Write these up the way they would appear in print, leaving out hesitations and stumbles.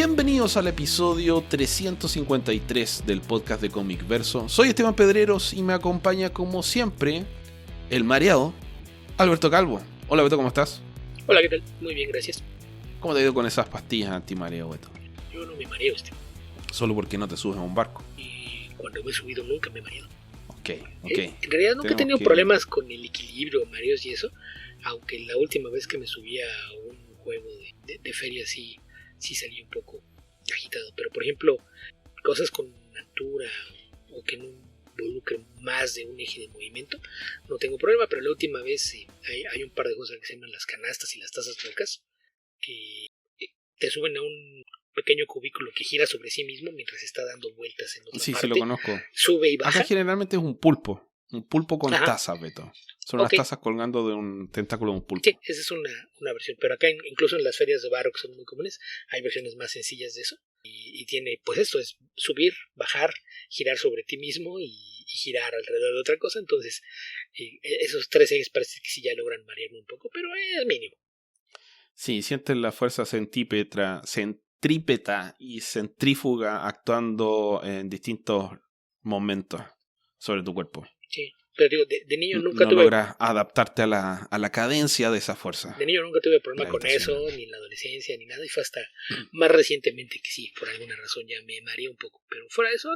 Bienvenidos al episodio 353 del podcast de Comic Verso. Soy Esteban Pedreros y me acompaña como siempre el mareado Alberto Calvo. Hola Beto, ¿cómo estás? Hola, ¿qué tal? Muy bien, gracias. ¿Cómo te ha ido con esas pastillas antimareo, Beto? Yo no me mareo, Solo porque no te subes a un barco. Y cuando me he subido nunca me he mareado. Ok. En realidad nunca he tenido problemas con el equilibrio, mareos y eso. Aunque la última vez que me subí a un juego de feria sí salí un poco agitado. Pero por ejemplo, cosas con altura o que no involucren más de un eje de movimiento, no tengo problema. Pero la última vez hay un par de cosas que se llaman las canastas y las tazas locas, que te suben a un pequeño cubículo que gira sobre sí mismo mientras está dando vueltas en otra parte. Sí, lo conozco. Sube y baja. Acá generalmente es un pulpo con Ajá. tazas, Beto. Son unas tazas colgando de un tentáculo de un pulpo. Sí, esa es una versión, pero acá incluso en las ferias de barro, que son muy comunes, hay versiones más sencillas de eso. Y tiene, pues esto es subir, bajar, girar sobre ti mismo y girar alrededor de otra cosa. Entonces, esos tres ejes parece que sí ya logran marearme un poco, pero es mínimo. Sí, sientes la fuerza centrípeta y centrífuga actuando en distintos momentos sobre tu cuerpo. Sí, pero digo, de niño nunca no tuve... logras adaptarte a la cadencia de esa fuerza. De niño nunca tuve problema con eso, ni en la adolescencia, ni nada. Y fue hasta más recientemente que sí, por alguna razón ya me mareé un poco. Pero fuera de eso,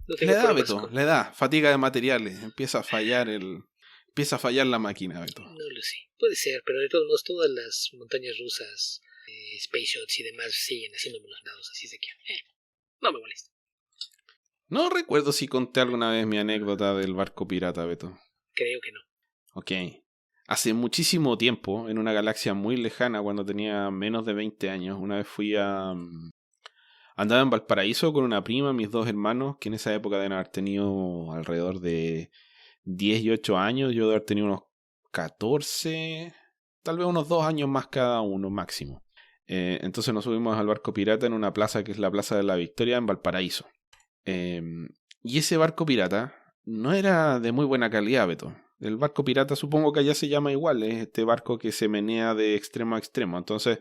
no tengo problemas. Beto, le da fatiga de materiales, empieza a fallar la máquina, Beto. No lo sé, puede ser, pero de todos modos todas las montañas rusas, Space Shots y demás siguen haciéndome los lados, así de que no me molesta. No recuerdo si conté alguna vez mi anécdota del barco pirata, Beto. Creo que no. Ok. Hace muchísimo tiempo, en una galaxia muy lejana, cuando tenía menos de 20 años, una vez fui a... Andaba en Valparaíso con una prima, mis dos hermanos, que en esa época deben haber tenido alrededor de 10 y 8 años. Yo debo haber tenido unos 14, tal vez unos 2 años más cada uno, máximo. Entonces nos subimos al barco pirata en una plaza que es la Plaza de la Victoria en Valparaíso. Y ese barco pirata no era de muy buena calidad, Beto. El barco pirata supongo que allá se llama igual, es este barco que se menea de extremo a extremo. Entonces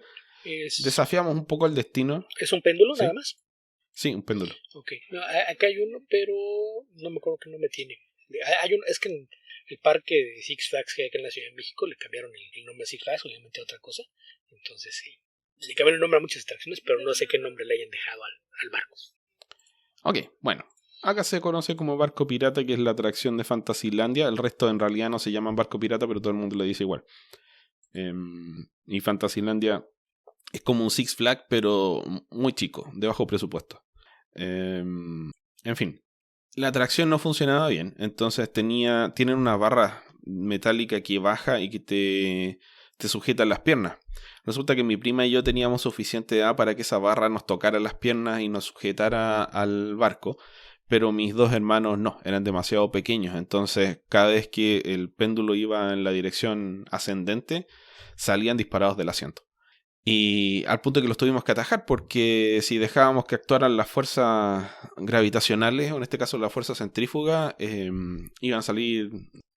desafiamos un poco el destino. ¿Es un péndulo, ¿sí? Nada más? Sí, un péndulo. Ok, no, acá hay uno, pero no me acuerdo que no me tiene. Hay uno, es que en el parque de Six Flags que hay acá en la Ciudad de México le cambiaron el nombre a Six Flags, obviamente a otra cosa. Entonces sí, le cambiaron el nombre a muchas atracciones, pero no sé qué nombre le hayan dejado al barco. Ok, bueno. Acá se conoce como barco pirata, que es la atracción de Fantasylandia. El resto en realidad no se llaman barco pirata, pero todo el mundo le dice igual. Y Fantasylandia es como un Six Flags, pero muy chico, de bajo presupuesto. En fin, la atracción no funcionaba bien. Entonces tienen una barra metálica que baja y que te sujeta las piernas. Resulta que mi prima y yo teníamos suficiente edad para que esa barra nos tocara las piernas y nos sujetara al barco, pero mis dos hermanos no, eran demasiado pequeños. Entonces cada vez que el péndulo iba en la dirección ascendente, salían disparados del asiento. Y al punto que los tuvimos que atajar, porque si dejábamos que actuaran las fuerzas gravitacionales, o en este caso la fuerza centrífuga, iban a salir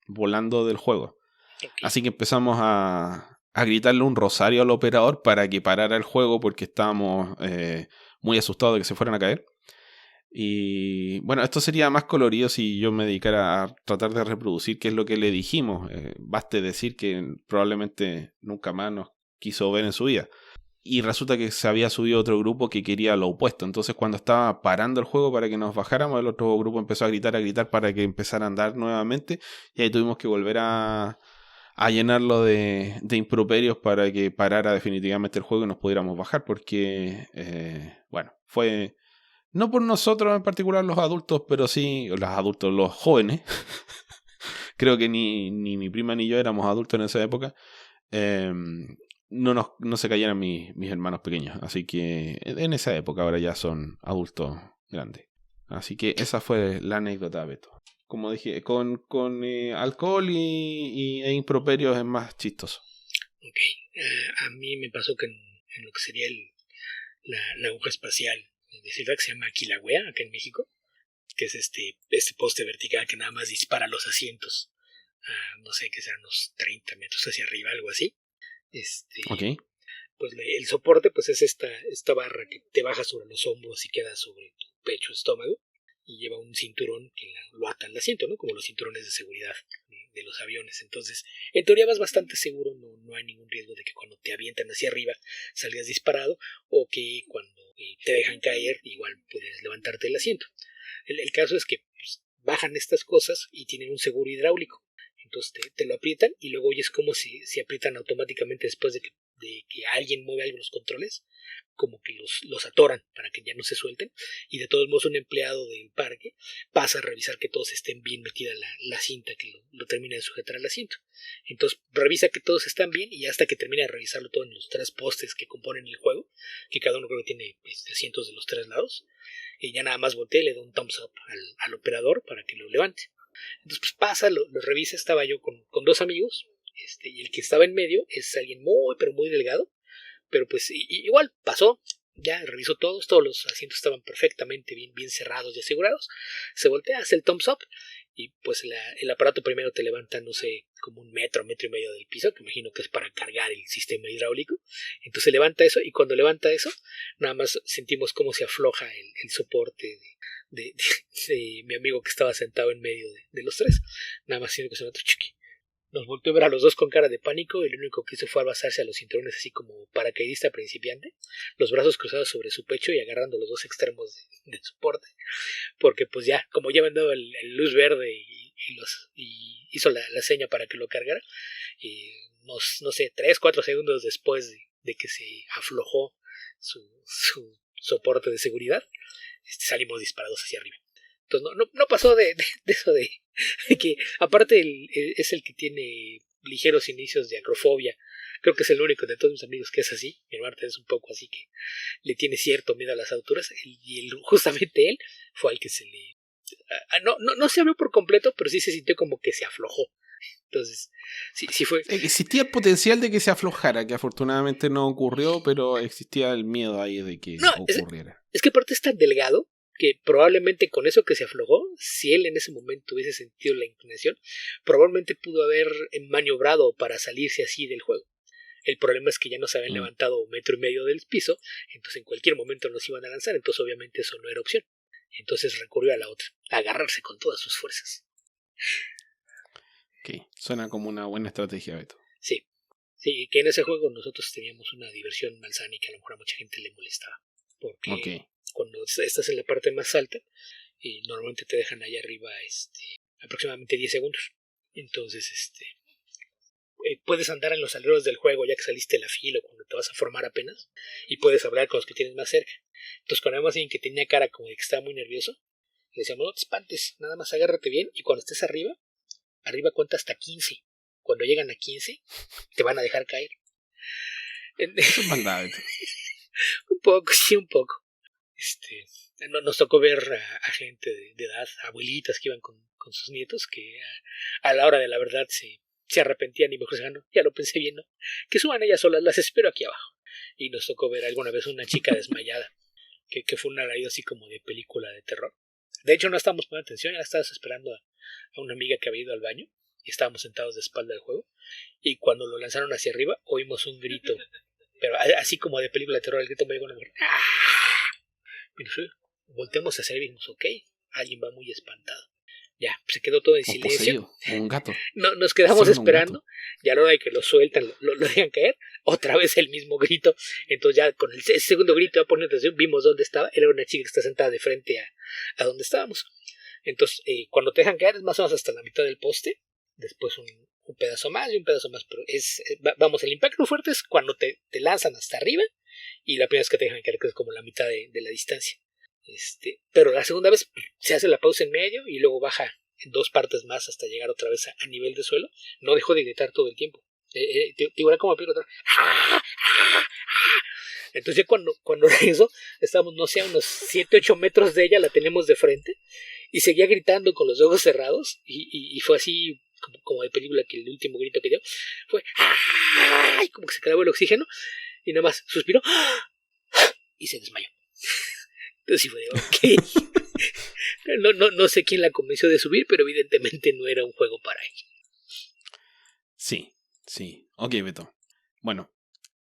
volando del juego. Okay. Así que empezamos a gritarle un rosario al operador para que parara el juego, porque estábamos muy asustados de que se fueran a caer. Y bueno, esto sería más colorido si yo me dedicara a tratar de reproducir qué es lo que le dijimos. Baste decir que probablemente nunca más nos quiso ver en su vida. Y resulta que se había subido otro grupo que quería lo opuesto. Entonces cuando estaba parando el juego para que nos bajáramos, el otro grupo empezó a gritar para que empezara a andar nuevamente. Y ahí tuvimos que volver a llenarlo de improperios para que parara definitivamente el juego y nos pudiéramos bajar. Porque, bueno, fue... No por nosotros en particular los adultos, pero sí los jóvenes. Creo que ni mi prima ni yo éramos adultos en esa época. No se cayeran mis hermanos pequeños. Así que en esa época ahora ya son adultos grandes. Así que esa fue la anécdota, Beto. Como dije, con alcohol e improperios es más chistoso. Ok, a mí me pasó que en lo que sería la aguja espacial, de ciudad que se llama Kilauea, acá en México, que es este poste vertical que nada más dispara los asientos no sé, que sean unos 30 metros hacia arriba, algo así. Ok. pues el soporte pues es esta barra que te baja sobre los hombros y queda sobre tu pecho, estómago, y lleva un cinturón que lo ata al asiento, ¿no? Como los cinturones de seguridad de los aviones. Entonces, en teoría vas bastante seguro, no hay ningún riesgo de que cuando te avientan hacia arriba salgas disparado, o que cuando te dejan caer igual puedes levantarte del asiento. El caso es que pues, bajan estas cosas y tienen un seguro hidráulico. Entonces te lo aprietan y luego oyes como si aprietan automáticamente después de que alguien mueve algunos controles, como que los atoran para que ya no se suelten, y de todos modos un empleado del parque pasa a revisar que todos estén bien metida la cinta que lo termina de sujetar al asiento. Entonces revisa que todos están bien, y hasta que termina de revisarlo todo en los 3 postes que componen el juego, que cada uno creo que tiene asientos de los 3 lados, y ya nada más voltea y le da un thumbs up al operador para que lo levante. Entonces pues pasa, lo revisa. Estaba yo con 2 amigos, y el que estaba en medio es alguien muy pero muy delgado, pero pues igual pasó, ya revisó todos los asientos estaban perfectamente bien cerrados y asegurados. Se voltea, hace el thumbs up, y pues el aparato primero te levanta, no sé, como 1 metro, 1,5 metros del piso, que imagino que es para cargar el sistema hidráulico. Entonces levanta eso, y cuando levanta eso, nada más sentimos cómo se afloja el soporte de mi amigo que estaba sentado en medio de los 3. Nada más siento que se otro chiqui. Nos volteó a ver a los 2 con cara de pánico, y lo único que hizo fue abrazarse a los cinturones así como paracaidista principiante, los brazos cruzados sobre su pecho y agarrando los 2 extremos de soporte, porque pues ya, como ya habían dado el luz verde y hizo la seña para que lo cargara, y no sé, 3-4 segundos después de que se aflojó su soporte de seguridad, salimos disparados hacia arriba. Entonces no pasó de eso de que aparte es el que tiene ligeros inicios de acrofobia. Creo que es el único de todos mis amigos que es así. Mi hermano es un poco así, que le tiene cierto miedo a las alturas, y justamente él fue al que se le... No se abrió por completo, pero sí se sintió como que se aflojó. Entonces, sí fue... Existía el potencial de que se aflojara, que afortunadamente no ocurrió, pero existía el miedo ahí de que ocurriera. Es que aparte es tan delgado que probablemente con eso que se aflojó, si él en ese momento hubiese sentido la inclinación, probablemente pudo haber maniobrado para salirse así del juego. El problema es que ya nos habían levantado 1,5 metros del piso, entonces en cualquier momento nos iban a lanzar, entonces obviamente eso no era opción. Entonces recurrió a la otra, a agarrarse con todas sus fuerzas. Ok, suena como una buena estrategia, Beto. Sí, que en ese juego nosotros teníamos una diversión malsana y que a lo mejor a mucha gente le molestaba. Porque cuando estás en la parte más alta, normalmente te dejan allá arriba aproximadamente 10 segundos. Entonces, puedes andar en los aleros del juego ya que saliste de la fila o cuando te vas a formar apenas, y puedes hablar con los que tienes más cerca. Entonces cuando vemos a alguien que tenía cara como de que estaba muy nervioso, le decíamos: no te espantes, nada más agárrate bien, y cuando estés arriba cuenta hasta 15. Cuando llegan a 15 te van a dejar caer. Eso es maldad. Un poco, sí, un poco. Nos tocó ver a gente de edad, abuelitas que iban con sus nietos, que a la hora de la verdad se arrepentían y mejor decían: no, ya lo pensé bien, ¿no? Que suban ellas solas, las espero aquí abajo. Y nos tocó ver alguna vez una chica desmayada, que fue un alarido así como de película de terror. De hecho no estábamos poniendo atención, ya estábamos esperando a una amiga que había ido al baño, y estábamos sentados de espalda del juego, y cuando lo lanzaron hacia arriba oímos un grito, pero así como de película de terror. El grito me llegó a una mujer. Volteamos hacia él y dijimos: ok, alguien va muy espantado. Ya, se quedó todo en silencio. Un gato. Nos quedamos esperando, y a la hora de que lo sueltan, lo dejan caer, otra vez el mismo grito. Entonces ya con ese segundo grito, ya poniendo atención, vimos dónde estaba. Era una chica que está sentada de frente a donde estábamos. Entonces, cuando te dejan caer es más o menos hasta la mitad del poste, después un pedazo más y un pedazo más, pero vamos, el impacto fuerte es cuando te lanzan hasta arriba, y la primera vez que te dejan caer, que es como la mitad de la distancia. Pero la segunda vez se hace la pausa en medio y luego baja en 2 partes más hasta llegar otra vez a nivel de suelo. No dejó de gritar todo el tiempo. Era como película. Entonces ya cuando regresó, estábamos, no sé, a unos 7-8 metros de ella, la tenemos de frente, y seguía gritando con los ojos cerrados, y fue así como de película, que el último grito que dio fue ¡ay! Como que se acabó el oxígeno, y nada más suspiró y se desmayó. Entonces sí fue de ok. No sé quién la convenció de subir, pero evidentemente no era un juego para ella. Sí. Ok, Beto. Bueno,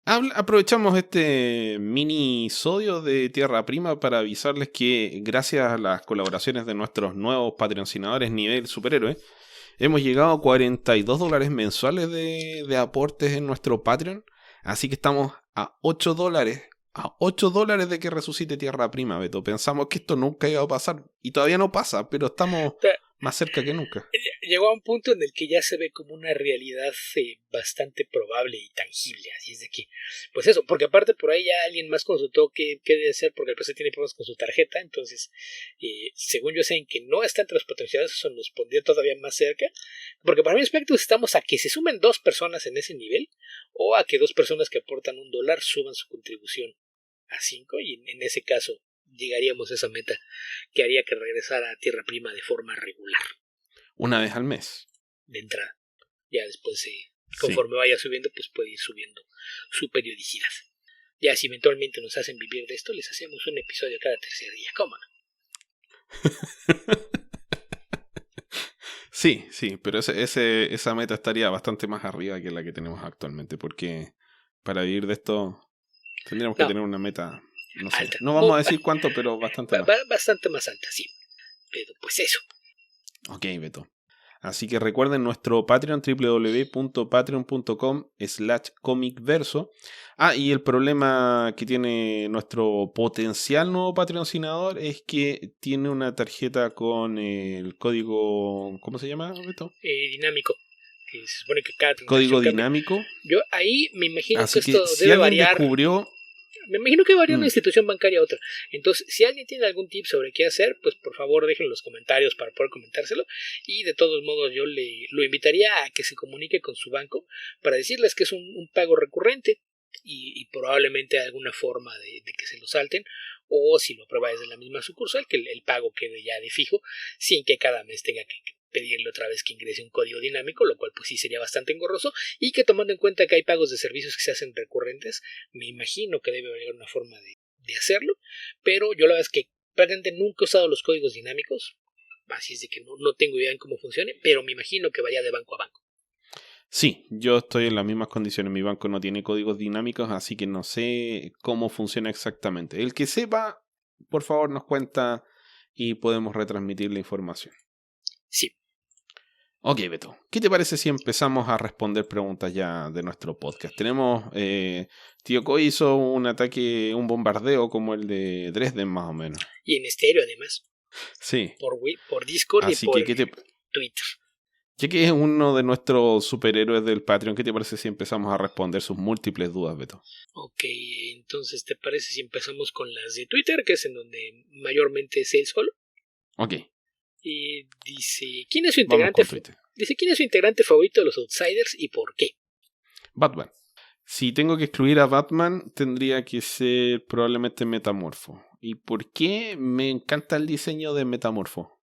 Aprovechamos este mini-sodio de Tierra Prima para avisarles que gracias a las colaboraciones de nuestros nuevos patrocinadores nivel superhéroe, hemos llegado a $42 mensuales de aportes en nuestro Patreon. Así que estamos a $8. A $8 de que resucite Tierra Prima, Beto. Pensamos que esto nunca iba a pasar. Y todavía no pasa, pero estamos más cerca que nunca. Llegó a un punto en el que ya se ve como una realidad bastante probable y tangible. Así es de que, pues eso, porque aparte por ahí ya alguien más consultó qué debe hacer porque el PC tiene problemas con su tarjeta. Entonces, según yo sé, en que no está entre los potenciales, eso nos pondría todavía más cerca. Porque para mi aspecto estamos a que se sumen 2 personas en ese nivel o a que 2 personas que aportan $1 suban su contribución a 5 y en ese caso llegaríamos a esa meta que haría que regresara a Tierra Prima de forma regular. Una vez al mes. De entrada. Ya después, conforme vaya subiendo, pues puede ir subiendo su periodicidad. Ya si eventualmente nos hacen vivir de esto, les hacemos un episodio cada tercer día. ¿Cómo no? Sí, pero esa meta estaría bastante más arriba que la que tenemos actualmente, porque para vivir de esto tendríamos que tener una meta, no sé, alta. No vamos a decir cuánto, pero bastante más. Bastante más alta, sí. Pero pues eso. Ok, Beto. Así que recuerden nuestro Patreon, www.patreon.com/comicverso. Y el problema que tiene nuestro potencial nuevo patrocinador es que tiene una tarjeta con el código, ¿cómo se llama, Beto? Dinámico. Que se supone que cada código dinámico. Yo ahí me imagino así que esto si debe alguien variar. Descubrió... Me imagino que varía una institución bancaria a otra. Entonces, si alguien tiene algún tip sobre qué hacer, pues por favor déjenlo en los comentarios para poder comentárselo. Y de todos modos yo lo invitaría a que se comunique con su banco para decirles que es un pago recurrente y probablemente alguna forma de que se lo salten. O si lo aprueba desde la misma sucursal, que el pago quede ya de fijo, sin que cada mes tenga que pedirle otra vez que ingrese un código dinámico, lo cual pues sí sería bastante engorroso, y que tomando en cuenta que hay pagos de servicios que se hacen recurrentes, me imagino que debe haber una forma de hacerlo, pero yo la verdad es que prácticamente nunca he usado los códigos dinámicos, así es de que no tengo idea en cómo funcione, pero me imagino que vaya de banco a banco. Sí, yo estoy en las mismas condiciones. Mi banco no tiene códigos dinámicos, así que no sé cómo funciona exactamente. El que sepa, por favor, nos cuenta y podemos retransmitir la información. Sí. Ok, Beto, ¿qué te parece si empezamos a responder preguntas ya de nuestro podcast? Tenemos, Tío Coy hizo un ataque, un bombardeo como el de Dresden más o menos. Y en estéreo además. Sí. Por Discord así y por que Twitter. Ya que es uno de nuestros superhéroes del Patreon, ¿qué te parece si empezamos a responder sus múltiples dudas, Beto? Ok, entonces ¿te parece si empezamos con las de Twitter, que es en donde mayormente es él solo? Ok. Y dice, ¿quién es su integrante? Dice, ¿quién es su integrante favorito de los Outsiders y por qué? Batman. Si tengo que excluir a Batman, tendría que ser probablemente Metamorfo. ¿Y por qué? Me encanta el diseño de Metamorfo.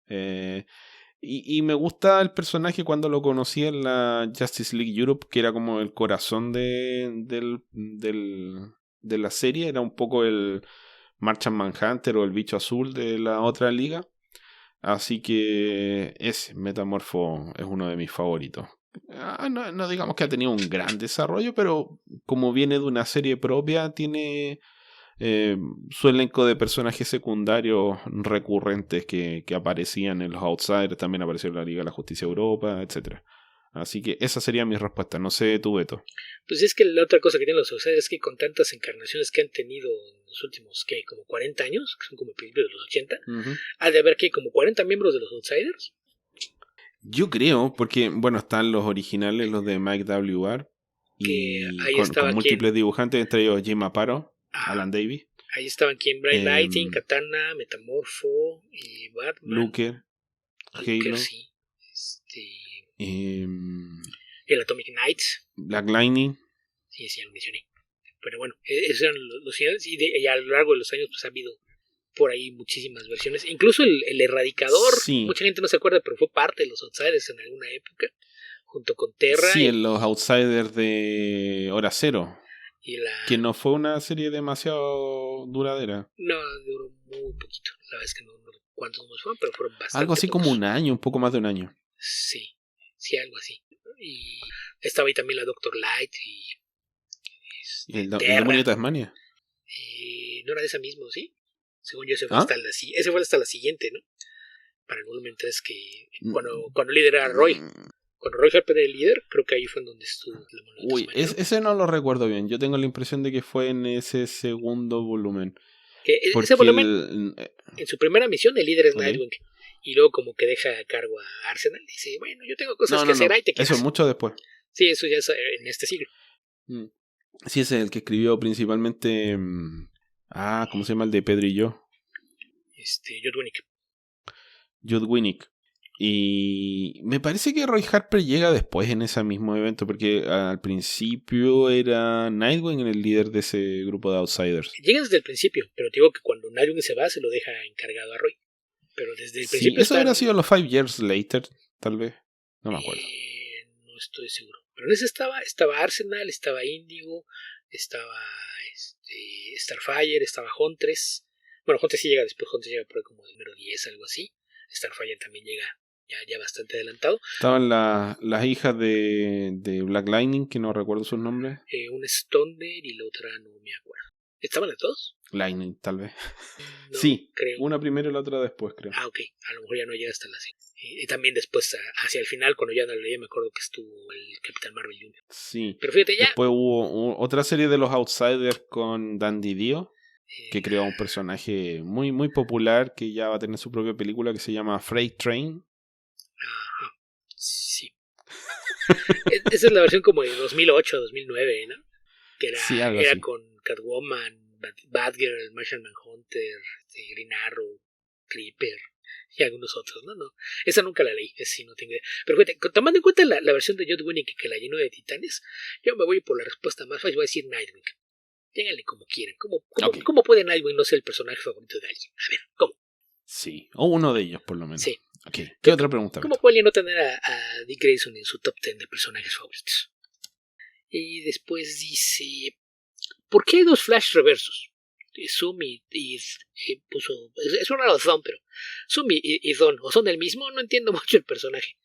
Y me gusta el personaje cuando lo conocí en la Justice League Europe, que era como el corazón de la serie. Era un poco el Martian Manhunter o el bicho azul de la otra liga. Así que ese Metamorfo es uno de mis favoritos. No digamos que ha tenido un gran desarrollo, pero como viene de una serie propia, tiene su elenco de personajes secundarios recurrentes que aparecían en los Outsiders. También apareció en la Liga de la Justicia Europa, etc. Así que esa sería mi respuesta. No sé tu, Beto. Pues es que la otra cosa que tienen los Outsiders es que con tantas encarnaciones que han tenido en los últimos, ¿qué? Como 40 años, que son como principios de los 80, ha de haber, ¿qué? Como 40 miembros de los Outsiders. Yo creo, porque, bueno, están los originales, los de Mike W.R. Y con múltiples dibujantes, entre ellos Jim Aparo, Alan Davis. Ahí estaban quien, Brian Lighting, Katana, Metamorfo, y Batman. Luker, Halo. Sí. El Atomic Knights. Black Lightning. Sí, lo mencioné. Pero bueno, esos eran los finales. Y a lo largo de los años pues ha habido por ahí muchísimas versiones. Incluso el Erradicador, sí. Mucha gente no se acuerda, pero fue parte de los Outsiders en alguna época, junto con Terra. Sí, en los Outsiders de Hora Cero. Que no fue una serie demasiado duradera. No, duró muy poquito. La verdad es que no cuántos más fueron, pero fueron bastante. Algo así pocos. Como un año, un poco más de un año. Sí, algo así. Y estaba ahí también la Dr. Light y ¿El demonio de Tasmania? No era de esa misma, ¿sí? Según yo, ese fue hasta la siguiente, ¿no? Para el volumen 3, que cuando el líder era Roy. Cuando Roy Harper era el líder, creo que ahí fue en donde estuvo el demonio de Tasmania, ¿no? Ese no lo recuerdo bien. Yo tengo la impresión de que fue en ese segundo volumen. Ese volumen, en su primera misión, el líder es Nightwing. Y luego como que deja a cargo a Arsenal. Y dice, bueno, yo tengo cosas que hacer, ahí te quedas. Eso es mucho después. Sí, eso ya es en este siglo. Sí, ese es el que escribió principalmente... ¿cómo se llama el de Pedro y yo? Judd Winnick. Judd Winnick. Y me parece que Roy Harper llega después en ese mismo evento, porque al principio era Nightwing el líder de ese grupo de Outsiders. Llega desde el principio, pero digo que cuando Nightwing se va, se lo deja encargado a Roy. Pero desde el principio... Eso hubiera sido los 5 Years Later, tal vez. No me acuerdo. No estoy seguro. Pero en ese estaba Arsenal, estaba Índigo, estaba Starfire, estaba Huntress. Bueno, Huntress sí llega después, Huntress llega por ahí como el número 10, algo así. Starfire también llega ya bastante adelantado. Estaban las hijas de Black Lightning, que no recuerdo sus nombres. Una es Thunder y la otra no me acuerdo. ¿Estaban las dos? Lightning, tal vez. No, sí, creo. Una primero y la otra después, creo. Ok, a lo mejor ya no llega hasta la 6. Y también después, hacia el final, cuando ya no leí, me acuerdo que estuvo el Capitán Marvel Jr. Sí. Pero fíjate ya. Después hubo otra serie de los Outsiders con Dan Didio, que creó un personaje muy, muy popular que ya va a tener su propia película que se llama Freight Train. Ajá, sí. Esa es la versión como de 2008, 2009, ¿no? Que era con Catwoman, Batgirl, Martian Manhunter, Green Arrow, Creeper y algunos otros, ¿no? Esa nunca la leí, esa sí no tengo idea. Pero fíjate, tomando en cuenta la versión de Judd Winnick que la llenó de titanes, yo me voy por la respuesta más fácil, voy a decir Nightwing. Díganle como quieran. ¿Cómo puede Nightwing no ser el personaje favorito de alguien? A ver, ¿cómo? Sí, o uno de ellos por lo menos. Sí. Okay. ¿Qué otra pregunta? ¿Cómo puede no tener a Dick Grayson en su top 10 de personajes favoritos? Y después dice, ¿por qué hay 2 Flash reversos? Zoom y puso, es una razón, pero Zoom y Don, ¿o son el mismo? No entiendo mucho el personaje.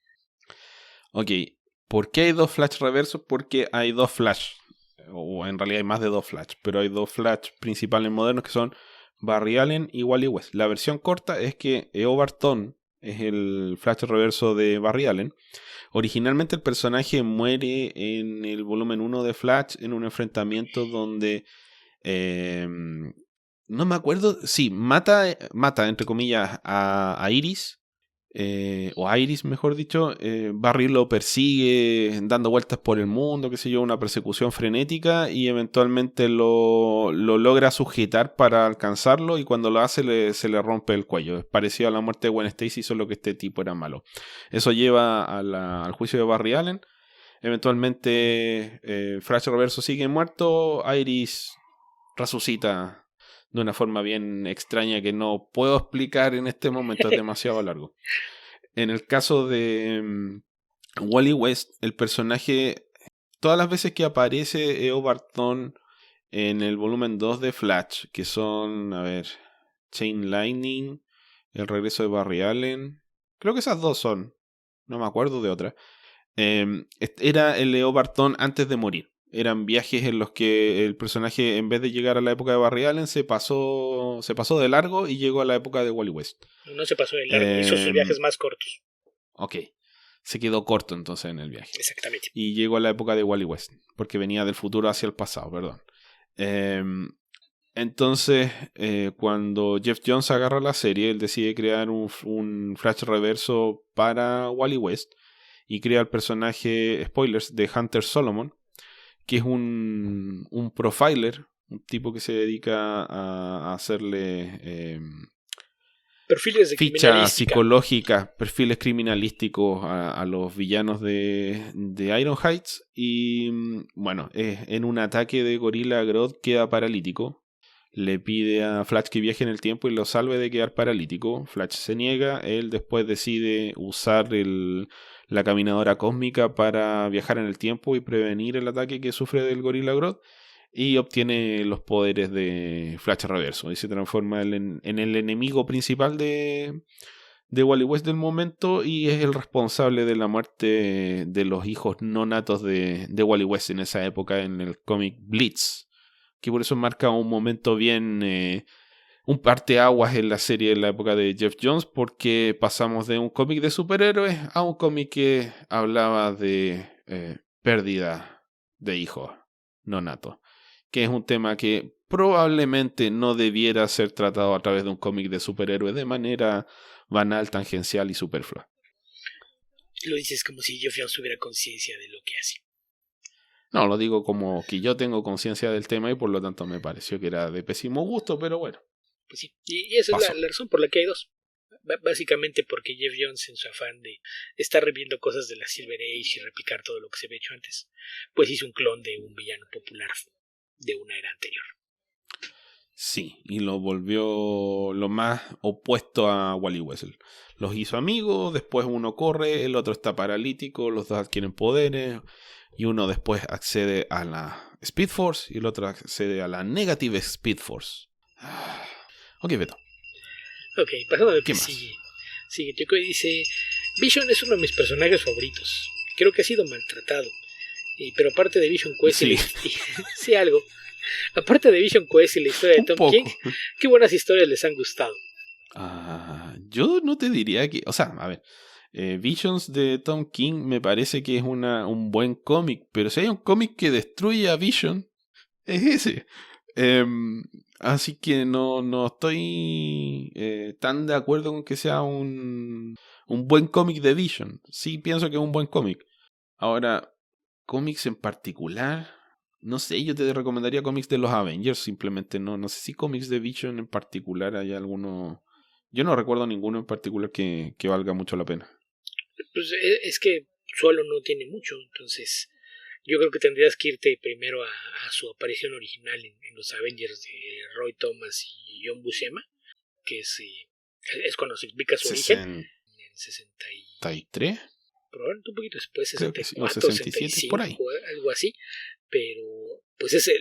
Ok, ¿por qué hay 2 Flash reversos? Porque hay 2 Flash, o en realidad hay más de 2 Flash, pero hay 2 Flash principales modernos que son Barry Allen y Wally West. La versión corta es que E.O. Barton es el Flash reverso de Barry Allen. Originalmente el personaje muere en el volumen 1 de Flash en un enfrentamiento donde... no me acuerdo. Sí, mata entre comillas a Iris. O a Iris, mejor dicho. Barry lo persigue dando vueltas por el mundo, qué sé yo, una persecución frenética. Y eventualmente lo logra sujetar para alcanzarlo. Y cuando lo hace se le rompe el cuello. Es parecido a la muerte de Gwen Stacy, solo que este tipo era malo. Eso lleva al juicio de Barry Allen. Eventualmente Flash Reverso sigue muerto. Iris resucita de una forma bien extraña que no puedo explicar en este momento, es demasiado largo. En el caso de Wally West, el personaje, todas las veces que aparece E.O. Barton en el volumen 2 de Flash, que son, Chain Lightning, el regreso de Barry Allen, creo que esas 2 son, no me acuerdo de otra, era el E.O. Barton antes de morir. Eran viajes en los que el personaje, en vez de llegar a la época de Barry Allen, se pasó de largo y llegó a la época de Wally West. No se pasó de largo, hizo sus viajes más cortos. Ok, se quedó corto entonces en el viaje. Exactamente. Y llegó a la época de Wally West, porque venía del futuro hacia el pasado, perdón. Entonces, cuando Jeff Jones agarra la serie, él decide crear un Flash reverso para Wally West y crea el personaje, spoilers, de Hunter Solomon, que es un profiler, un tipo que se dedica a hacerle perfiles de fichas psicológicas, perfiles criminalísticos a los villanos de Iron Heights. Y bueno, en un ataque de Gorilla Grodd queda paralítico. Le pide a Flash que viaje en el tiempo y lo salve de quedar paralítico. Flash se niega, él después decide usar la caminadora cósmica para viajar en el tiempo y prevenir el ataque que sufre del Gorilla Grodd, y obtiene los poderes de Flash Reverso y se transforma en el enemigo principal de Wally West del momento y es el responsable de la muerte de los hijos no natos de Wally West en esa época en el cómic Blitz, que por eso marca un momento bien, un parteaguas en la serie en la época de Jeff Jones, porque pasamos de un cómic de superhéroes a un cómic que hablaba de pérdida de hijos no natos, que es un tema que probablemente no debiera ser tratado a través de un cómic de superhéroes de manera banal, tangencial y superflua. Lo dices como si Jeff Jones tuviera conciencia de lo que hace. No, lo digo como que yo tengo conciencia del tema y por lo tanto me pareció que era de pésimo gusto, pero bueno. Pues sí, y esa es la razón por la que hay dos. Básicamente porque Jeff Jones, en su afán de estar reviendo cosas de la Silver Age y replicar todo lo que se había hecho antes, pues hizo un clon de un villano popular de una era anterior. Sí, y lo volvió lo más opuesto a Wally West. Los hizo amigos, después uno corre, el otro está paralítico, los dos adquieren poderes, y uno después accede a la Speed Force y el otro accede a la Negative Speed Force. Ok, Beto. Ok, pasando a lo que sigue. Sigue, Choco dice: Vision es uno de mis personajes favoritos. Creo que ha sido maltratado. Pero aparte de Vision Quest sí. sí, algo. Aparte de Vision Quest y la historia de Tom King, ¿qué buenas historias les han gustado? Yo no te diría que... O sea, a ver, Visions de Tom King me parece que es un buen cómic, pero si hay un cómic que destruye a Vision, es ese. Así que no estoy tan de acuerdo con que sea un buen cómic de Vision. Sí pienso que es un buen cómic. Ahora, cómics en particular... No sé, yo te recomendaría cómics de los Avengers, simplemente no sé si cómics de Vision en particular hay alguno. Yo no recuerdo ninguno en particular que valga mucho la pena. Pues es que solo no tiene mucho, entonces yo creo que tendrías que irte primero a su aparición original en los Avengers de Roy Thomas y John Buscema, que es cuando se explica su origen. En 63. Probablemente un poquito después, 64, sí, o 67, 65, por ahí. Algo así. Pero pues está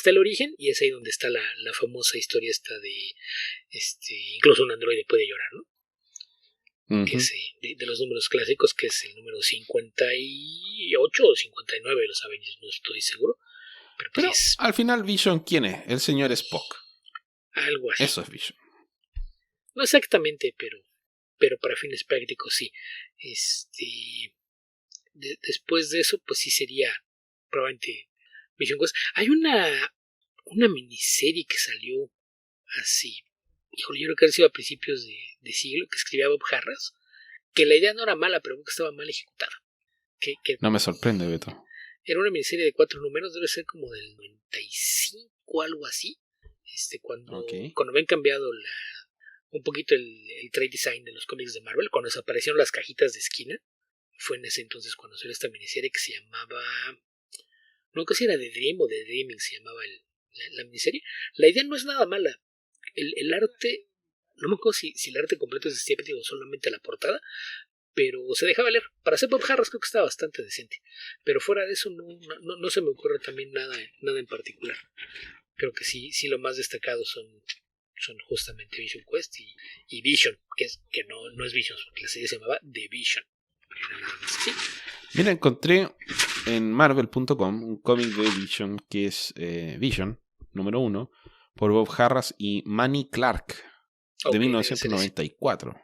el origen y es ahí donde está la famosa historia esta de incluso un androide puede llorar, ¿no? Que es de los números clásicos, que es el número 58 o 59 de los Avengers, no estoy seguro. Pero al final Vision, ¿quién es? El señor Spock. Algo así. Eso es Vision. No exactamente, pero para fines prácticos sí. Después de eso, pues sí sería probablemente Vision Quest. Hay una miniserie que salió así, híjole, yo creo que ha sido a principios de siglo, que escribía Bob Harras, que la idea no era mala, pero que estaba mal ejecutada. No me sorprende, Beto. Era una miniserie de 4 números, debe ser como del 95, algo así, cuando habían cambiado un poquito el trade design de los cómics de Marvel, cuando desaparecieron las cajitas de esquina. Fue en ese entonces cuando salió esta miniserie que se llamaba... No sé si era The Dream o The Dreaming se llamaba la miniserie. La idea no es nada mala. El arte... No me acuerdo si el arte completo es estético o solamente la portada, pero se dejaba leer. Para ser Bob Harras creo que estaba bastante decente. Pero fuera de eso no se me ocurre también nada en particular. Creo que sí lo más destacado son justamente Vision Quest y Vision, que no es Vision, porque la serie se llamaba The Vision. ¿Sí? Mira, encontré en Marvel.com un cómic de Vision que es Vision, número 1, por Bob Harras y Manny Clark, de 1994.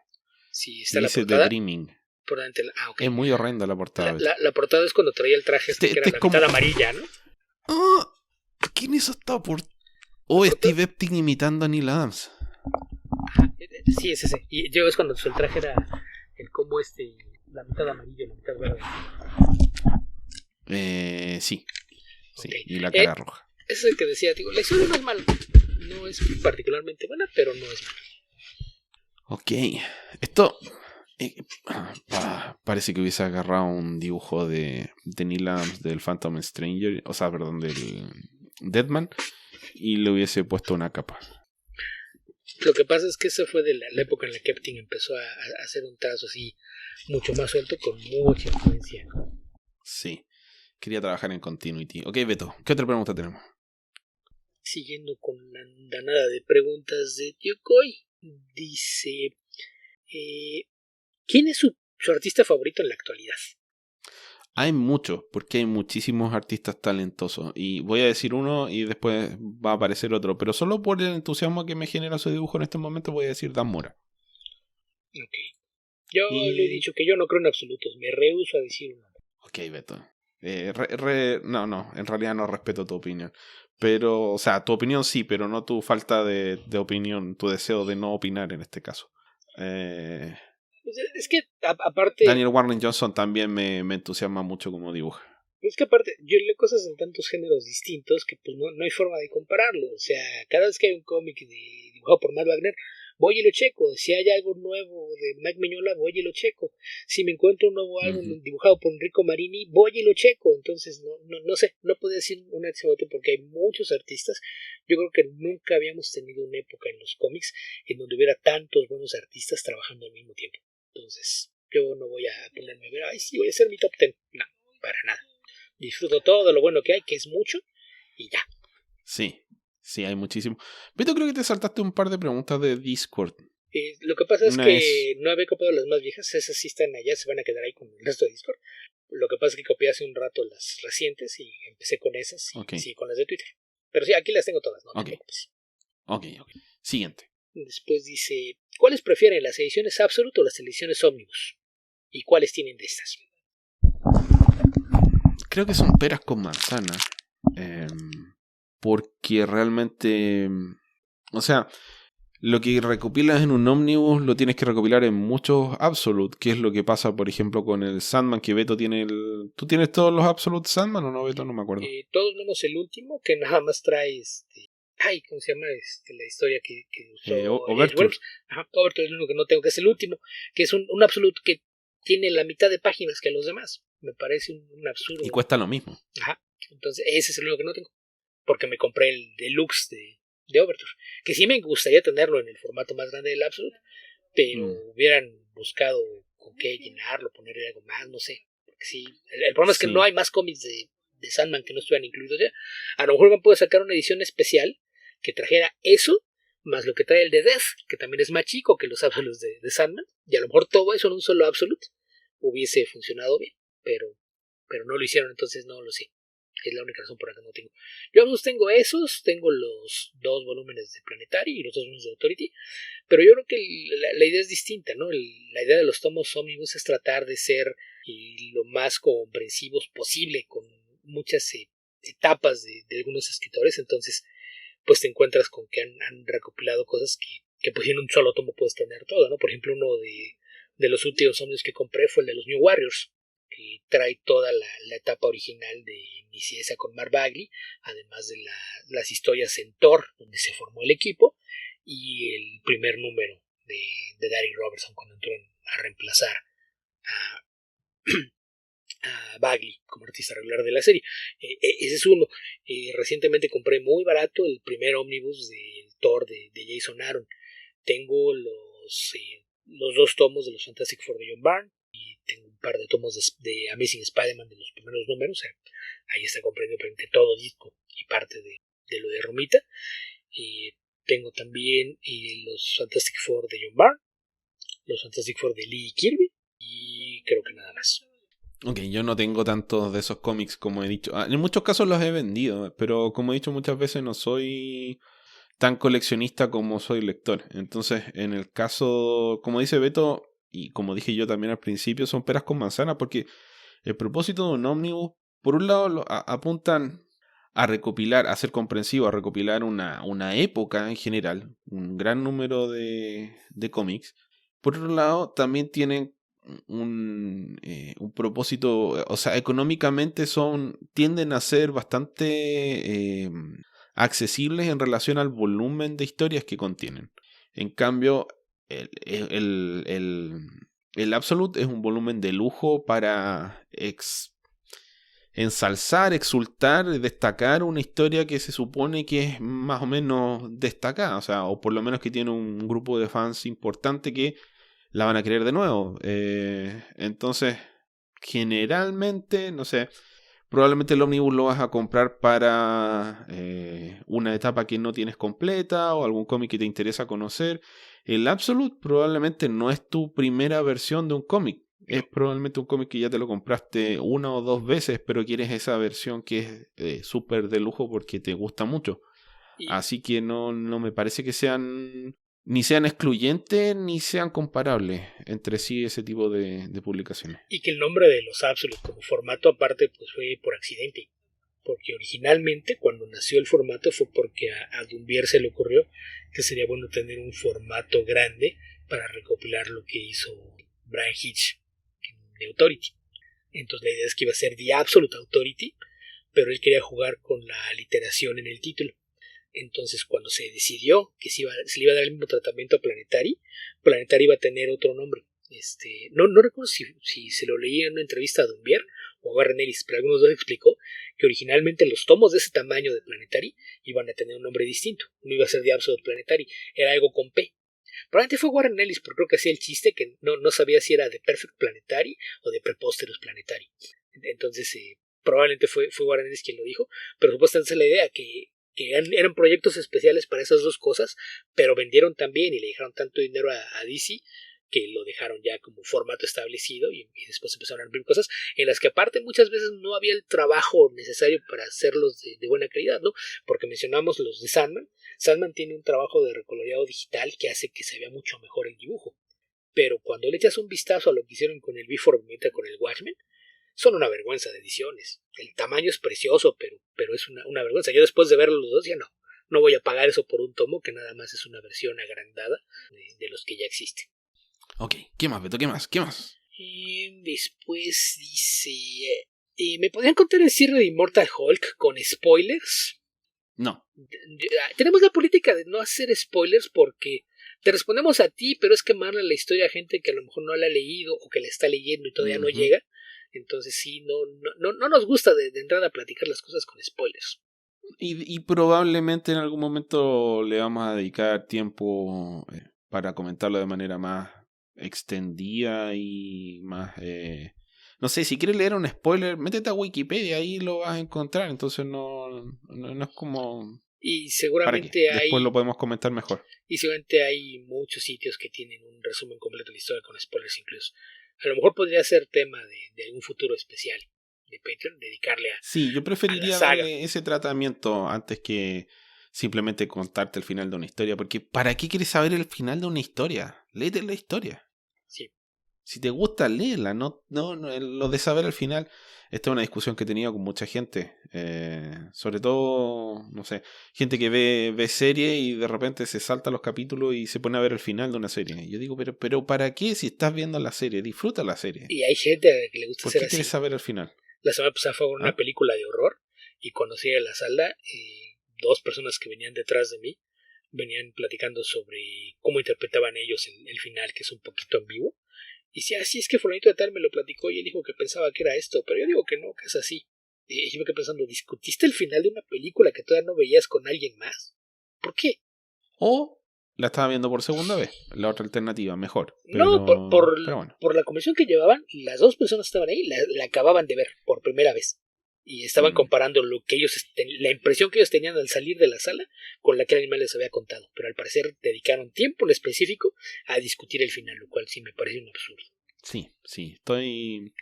Sí, está dice la portada. The Dreaming. Okay. Es muy horrenda la portada. La portada es cuando traía el traje que era la mitad amarilla, ¿no? ¿Quién hizo esta portada? Steve Epting imitando a Neil Adams. Sí, es ese. Y yo es cuando el traje era el combo la mitad amarillo y la mitad verde. Sí. Okay. Y la cara roja. Ese es el que decía, digo, la historia no es mala. No es particularmente buena, pero no es mala. Ok. Esto parece que hubiese agarrado un dibujo de Neil Adams del Phantom Stranger, o sea, perdón, del Deadman, y le hubiese puesto una capa. Lo que pasa es que esa fue de la época en la que Epting empezó a hacer un trazo así mucho más suelto con mucha influencia. Sí, quería trabajar en continuity. Ok, Beto, ¿qué otra pregunta tenemos? Siguiendo con la andanada de preguntas de Tío Coy, dice: ¿Quién es su artista favorito en la actualidad? Hay muchos, porque hay muchísimos artistas talentosos. Y voy a decir uno y después va a aparecer otro. Pero solo por el entusiasmo que me genera su dibujo en este momento voy a decir Dan Mora. Ok. Yo le he dicho que yo no creo en absolutos. Me rehúso a decir uno. Ok, Beto. No, en realidad no respeto tu opinión. Pero, o sea, tu opinión sí, pero no tu falta de opinión, tu deseo de no opinar en este caso. Es que aparte... Daniel Warren Johnson también me entusiasma mucho como dibuja. Es que aparte, yo leo cosas en tantos géneros distintos que pues no hay forma de compararlo. O sea, cada vez que hay un cómic dibujado por Matt Wagner, voy y lo checo. Si hay algo nuevo de Mike Mignola, voy y lo checo. Si me encuentro un nuevo álbum dibujado por Enrico Marini, voy y lo checo. Entonces, no sé, no puedo decir una otro porque hay muchos artistas. Yo creo que nunca habíamos tenido una época en los cómics en donde hubiera tantos buenos artistas trabajando al mismo tiempo. Entonces, yo no voy a ponerme a ver, ay, sí, voy a hacer mi top 10. No, para nada. Disfruto todo lo bueno que hay, que es mucho, y ya. Sí, hay muchísimo. Beto, creo que te saltaste un par de preguntas de Discord. Lo que pasa es que no había copiado las más viejas, esas sí están allá, se van a quedar ahí con el resto de Discord. Lo que pasa es que copié hace un rato las recientes y empecé con esas y sí, con las de Twitter. Pero sí, aquí las tengo todas, ¿no? Ok. Siguiente. Después dice, ¿cuáles prefieren, las ediciones Absolute o las ediciones Omnibus? ¿Y cuáles tienen de estas? Creo que son peras con manzana. Porque realmente... O sea, lo que recopilas en un Omnibus lo tienes que recopilar en muchos Absolute, que es lo que pasa, por ejemplo, con el Sandman, que Beto tiene ¿Tú tienes todos los Absolute Sandman o no, Beto? No me acuerdo. Todos menos el último, que nada más trae ¿cómo se llama? La historia que usó Overture. Overture es lo único que no tengo, que es el último, que es un Absolute que tiene la mitad de páginas que los demás. Me parece un absurdo. Y cuesta lo mismo. Ajá. Entonces, ese es el único que no tengo. Porque me compré el Deluxe de Overture. Que sí me gustaría tenerlo en el formato más grande del Absolute. Pero hubieran buscado con qué llenarlo, ponerle algo más, no sé. Porque sí. El problema es que no hay más cómics de Sandman que no estuvieran incluidos ya. A lo mejor me puede sacar una edición especial que trajera eso, más lo que trae el de Death, que también es más chico que los Absolutes de Sandman. Y a lo mejor todo eso en un solo Absolute hubiese funcionado bien. Pero no lo hicieron, entonces no lo sé. Es la única razón por la que no tengo. Yo tengo tengo los 2 volúmenes de Planetary y los 2 volúmenes de Authority, pero yo creo que la idea es distinta, ¿no? La idea de los tomos Omnibus es tratar de ser lo más comprensivos posible, con muchas etapas de algunos escritores, entonces pues te encuentras con que han recopilado cosas que pues en un solo tomo puedes tener todo, ¿no? Por ejemplo, uno de los últimos Omnibus que compré fue el de los New Warriors, que trae toda la etapa original de Nicieza con Mark Bagley, además de las historias en Thor, donde se formó el equipo, y el primer número de Derek Robertson cuando entró a reemplazar a Bagley como artista regular de la serie. Ese es uno. Recientemente compré muy barato el primer ómnibus del Thor de Jason Aaron. Tengo los 2 tomos de los Fantastic Four de John Byrne y tengo un par de tomos de Amazing Spider-Man de los primeros números. Ahí está comprendiendo todo disco y parte de lo de Romita. Tengo también los Fantastic Four de John Byrne, los Fantastic Four de Lee Kirby y creo que nada más. Ok, yo no tengo tantos de esos cómics como he dicho. En muchos casos los he vendido, pero como he dicho muchas veces no soy tan coleccionista como soy lector. Entonces, en el caso, como dice Beto, y como dije yo también al principio, son peras con manzana, porque el propósito de un ómnibus, por un lado, apuntan a recopilar, a ser comprensivo, a recopilar una época en general, un gran número de cómics. Por otro lado, también tienen un propósito, o sea, económicamente tienden a ser bastante accesibles en relación al volumen de historias que contienen. En cambio, el Absolute es un volumen de lujo para ensalzar, exultar, destacar una historia que se supone que es más o menos destacada, o sea, o por lo menos que tiene un grupo de fans importante que la van a querer de nuevo. Entonces, generalmente, no sé, Probablemente el Omnibus lo vas a comprar para una etapa que no tienes completa o algún cómic que te interesa conocer. El Absolute probablemente no es tu primera versión de un cómic. Es probablemente un cómic que ya te lo compraste una o dos veces, pero quieres esa versión que es súper de lujo porque te gusta mucho. Así que no me parece que ni sean excluyentes ni sean comparables entre sí ese tipo de publicaciones. Y que el nombre de los Absolute como formato aparte pues fue por accidente. Porque originalmente cuando nació el formato fue porque a Dumbier se le ocurrió que sería bueno tener un formato grande para recopilar lo que hizo Brian Hitch de Authority. Entonces la idea es que iba a ser The Absolute Authority, pero él quería jugar con la aliteración en el título. Entonces cuando se decidió que se le iba a dar el mismo tratamiento a Planetary iba a tener otro nombre. No recuerdo si se lo leí en una entrevista a Dumbier o a Warren Ellis, pero algunos dos explicó que originalmente los tomos de ese tamaño de Planetary iban a tener un nombre distinto. No iba a ser The Absolute Planetary, era algo con P. Probablemente fue Warren Ellis, porque creo que hacía el chiste que no sabía si era de Perfect Planetary o de Preposterous Planetary. Entonces probablemente fue Warren Ellis quien lo dijo, pero supuestamente es la idea que eran proyectos especiales para esas dos cosas, pero vendieron tan bien y le dejaron tanto dinero a DC que lo dejaron ya como formato establecido y después empezaron a abrir cosas en las que aparte muchas veces no había el trabajo necesario para hacerlos de buena calidad, ¿no? Porque mencionamos los de Sandman. Sandman tiene un trabajo de recoloreado digital que hace que se vea mucho mejor el dibujo, pero cuando le echas un vistazo a lo que hicieron con el Before Midnight, con el Watchmen, son una vergüenza de ediciones. El tamaño es precioso, pero es una vergüenza. Yo después de verlos los dos ya no voy a pagar eso por un tomo que nada más es una versión agrandada de los que ya existen. Ok, ¿qué más, Beto? ¿Qué más? Después dice... ¿me podrían contar el cierre de Immortal Hulk con spoilers? No. Tenemos la política de no hacer spoilers porque te respondemos a ti, pero es quemarle la historia a gente que a lo mejor no la ha leído o que la está leyendo y todavía no llega. Entonces sí, no nos gusta de entrada platicar las cosas con spoilers. Y probablemente en algún momento le vamos a dedicar tiempo para comentarlo de manera más extendida y más... no sé, si quieres leer un spoiler, métete a Wikipedia, ahí lo vas a encontrar. Entonces no es como... Y seguramente después lo podemos comentar mejor. Y seguramente hay muchos sitios que tienen un resumen completo de la historia con spoilers incluso. A lo mejor podría ser tema de algún futuro especial de Patreon, dedicarle a... Sí, yo preferiría darle ese tratamiento antes que simplemente contarte el final de una historia. Porque ¿para qué quieres saber el final de una historia? Léete la historia. Sí. Si te gusta, léela. No, lo de saber al final. Esta es una discusión que he tenido con mucha gente. Sobre todo, no sé, gente que ve serie y de repente se salta los capítulos y se pone a ver el final de una serie. Y yo digo, pero ¿para qué si estás viendo la serie? Disfruta la serie. Y hay gente que le gusta hacer así. ¿Por qué quieres saber el final? La semana pasada fue una película de horror y conocí a la sala dos personas que venían detrás de mí venían platicando sobre cómo interpretaban ellos el final, que es un poquito ambiguo. Y si así es que fulanito de tal me lo platicó y él dijo que pensaba que era esto, pero yo digo que no, que es así. Y yo me quedé pensando, ¿discutiste el final de una película que todavía no veías con alguien más? ¿Por qué? O la estaba viendo por segunda vez, la otra alternativa, mejor. Pero, no, por la conversación que llevaban, las dos personas que estaban ahí la acababan de ver por primera vez. Y estaban comparando lo que la impresión que ellos tenían al salir de la sala con la que el animal les había contado. Pero al parecer dedicaron tiempo en específico a discutir el final, lo cual sí me parece un absurdo. Sí, estoy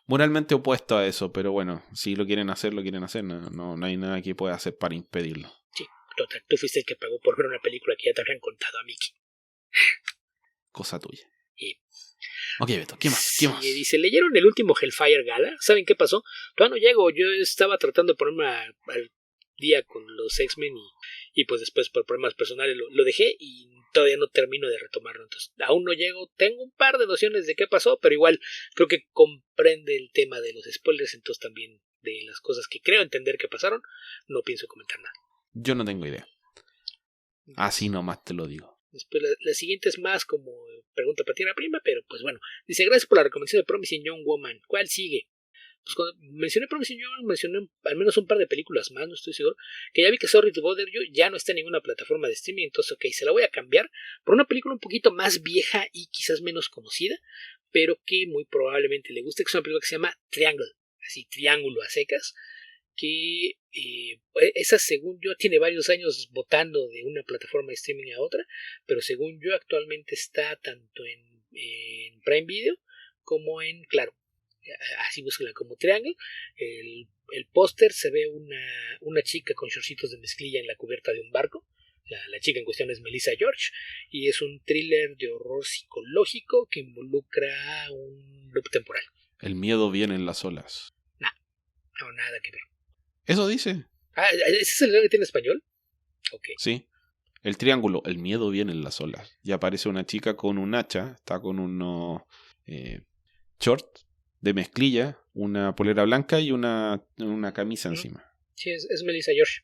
moralmente opuesto a eso, pero bueno, si lo quieren hacer, no hay nada que pueda hacer para impedirlo. Sí, total, tú fuiste el que pagó por ver una película que ya te habían contado a Mickey. Cosa tuya. Sí. Ok, Beto, ¿qué más? Dice, ¿leyeron el último Hellfire Gala? ¿Saben qué pasó? Todavía no llego, yo estaba tratando de ponerme al día con los X-Men y pues después por problemas personales lo dejé y todavía no termino de retomarlo, entonces aún no llego, tengo un par de nociones de qué pasó, pero igual creo que comprende el tema de los spoilers, entonces también de las cosas que creo entender que pasaron, no pienso comentar nada. Yo no tengo idea. Así nomás te lo digo. Después la siguiente es más como pregunta para tierra prima, pero pues bueno. Dice, gracias por la recomendación de Promising Young Woman. ¿Cuál sigue? Pues cuando mencioné Promising Young, mencioné al menos un par de películas más, no estoy seguro. Que ya vi que Sorry to Bother You ya no está en ninguna plataforma de streaming, entonces ok, se la voy a cambiar por una película un poquito más vieja y quizás menos conocida, pero que muy probablemente le guste, que es una película que se llama Triangle. así triángulo a secas, que esa según yo tiene varios años botando de una plataforma de streaming a otra, pero según yo actualmente está tanto en Prime Video como en Claro. Así búsquenla como Triangle. El póster se ve una chica con shortcitos de mezclilla en la cubierta de un barco. La chica en cuestión es Melissa George y es un thriller de horror psicológico que involucra un loop temporal. El miedo viene en las olas. No, nada que ver. ¿Eso dice? ¿Ese es el que tiene español? Ok. Sí. El triángulo, el miedo viene en las olas. Y aparece una chica con un hacha, está con unos shorts de mezclilla, una polera blanca y una camisa encima. Sí, es Melissa George,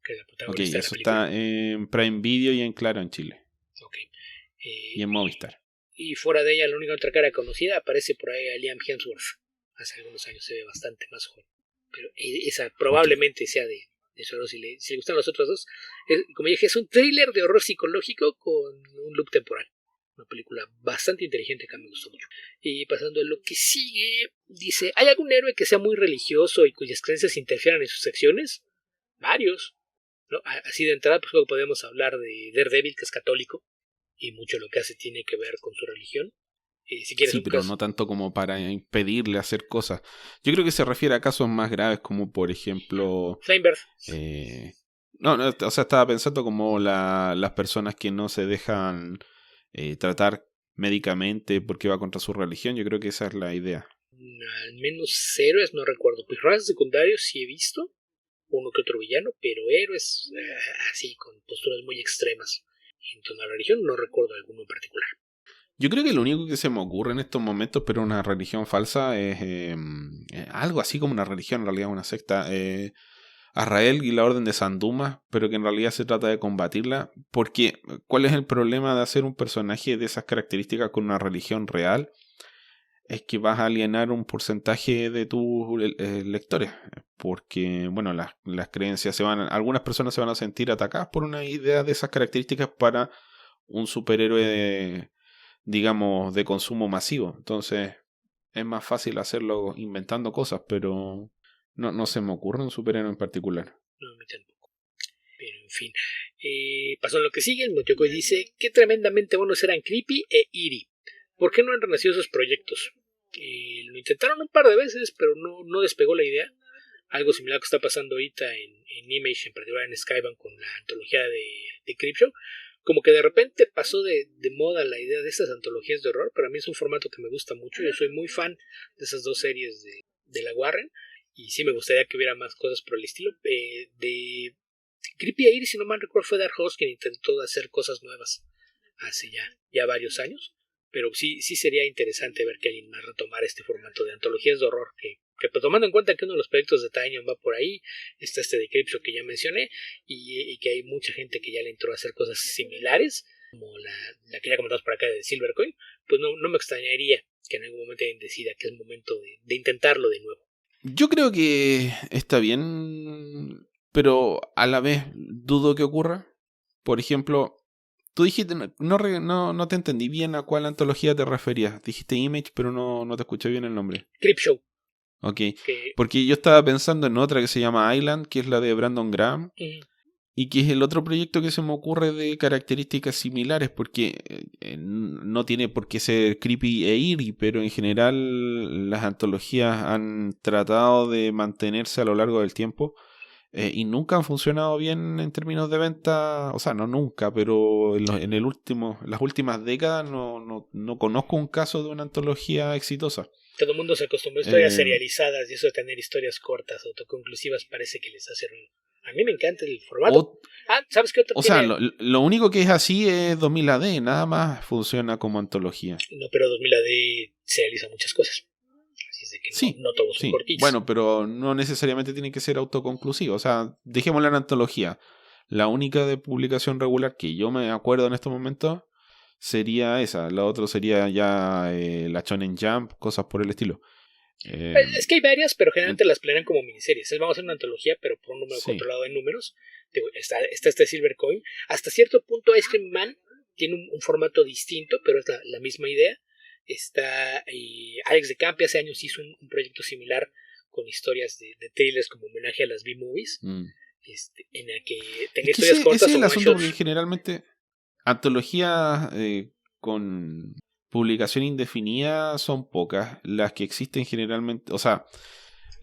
que es la protagonista de la película. Está en Prime Video y en Claro en Chile. Ok. Y en Movistar. Y fuera de ella, la única otra cara conocida aparece por ahí a Liam Hemsworth. Hace algunos años se ve bastante más joven. Pero esa probablemente sea de su horror. Si le gustan los otros dos, como dije, es un thriller de horror psicológico con un loop temporal. Una película bastante inteligente que a mí me gustó mucho. Y pasando a lo que sigue, dice, ¿hay algún héroe que sea muy religioso y cuyas creencias interfieran en sus acciones? Varios. ¿No? Así de entrada, pues luego podemos hablar de Daredevil, que es católico, y mucho de lo que hace tiene que ver con su religión. Si quieres, sí, pero no tanto como para impedirle hacer cosas. Yo creo que se refiere a casos más graves como, por ejemplo... Flamebird. No, o sea, estaba pensando como las personas que no se dejan tratar médicamente porque va contra su religión. Yo creo que esa es la idea. Al menos héroes no recuerdo. Pues raras secundarios sí he visto, uno que otro villano, pero héroes así, con posturas muy extremas en torno a la religión, no recuerdo alguno en particular. Yo creo que lo único que se me ocurre en estos momentos, pero una religión falsa, es algo así como una religión, en realidad una secta, Azrael y la Orden de San Dumas, pero que en realidad se trata de combatirla, porque ¿cuál es el problema de hacer un personaje de esas características con una religión real? Es que vas a alienar un porcentaje de tus lectores, porque bueno, las creencias algunas personas se van a sentir atacadas por una idea de esas características para un superhéroe digamos, de consumo masivo. Entonces, es más fácil hacerlo inventando cosas, pero no se me ocurre un superhéroe en particular. No, a mí tampoco. Pero, en fin. Pasó lo que sigue. El Motioko dice que tremendamente buenos eran Creepy e Eerie. ¿Por qué no han renacido esos proyectos? Lo intentaron un par de veces, pero no despegó la idea. Algo similar que está pasando ahorita en Image, en particular en Skybound, con la antología de Creepshow. Como que de repente pasó de moda la idea de estas antologías de horror, pero a mí es un formato que me gusta mucho. Yo soy muy fan de esas dos series de la Warren, y sí me gustaría que hubiera más cosas por el estilo. De Creepy Air, si no mal recuerdo, fue Dark Horse quien intentó hacer cosas nuevas hace ya varios años, pero sí sería interesante ver que alguien más retomara este formato de antologías de horror, que pues, tomando en cuenta que uno de los proyectos de Tañón va por ahí, está este de Creepshow que ya mencioné, y que hay mucha gente que ya le entró a hacer cosas similares, como la que ya comentamos por acá de Silvercoin, pues no me extrañaría que en algún momento alguien decida que es momento de intentarlo de nuevo. Yo creo que está bien, pero a la vez dudo que ocurra. Por ejemplo, tú dijiste, no te entendí bien a cuál antología te referías. Dijiste Image, pero no te escuché bien el nombre. Creepshow. Ok, porque yo estaba pensando en otra que se llama Island, que es la de Brandon Graham, y que es el otro proyecto que se me ocurre de características similares, porque no tiene por qué ser creepy e eerie, pero en general las antologías han tratado de mantenerse a lo largo del tiempo y nunca han funcionado bien en términos de venta, o sea, no nunca, pero en las últimas décadas no conozco un caso de una antología exitosa. Todo el mundo se acostumbró a historias serializadas, y eso de tener historias cortas, autoconclusivas, parece que les hace ruido. A mí me encanta el formato. ¿Sabes qué otro o tiene? sea, lo único que es así es 2000 AD, nada más funciona como antología. No, pero 2000 AD serializa muchas cosas. Así es de que no todos son cortitos. Bueno, pero no necesariamente tiene que ser autoconclusivo. O sea, dejémosla en antología. La única de publicación regular que yo me acuerdo en estos momentos sería esa. La otra sería ya la Shonen Jump, cosas por el estilo. Es que hay varias, pero generalmente las planean como miniseries. Vamos a hacer una antología, pero por un número controlado de números. Está este Silvercoin. Hasta cierto punto Ice Cream Man tiene un formato distinto, pero es la misma idea. Está Alex de Campi hace años hizo un proyecto similar con historias de trailers como homenaje a las B-movies, en el que tenía es que historias cortas. Ese es el asunto, porque generalmente antologías con publicación indefinida son pocas. Las que existen generalmente, o sea,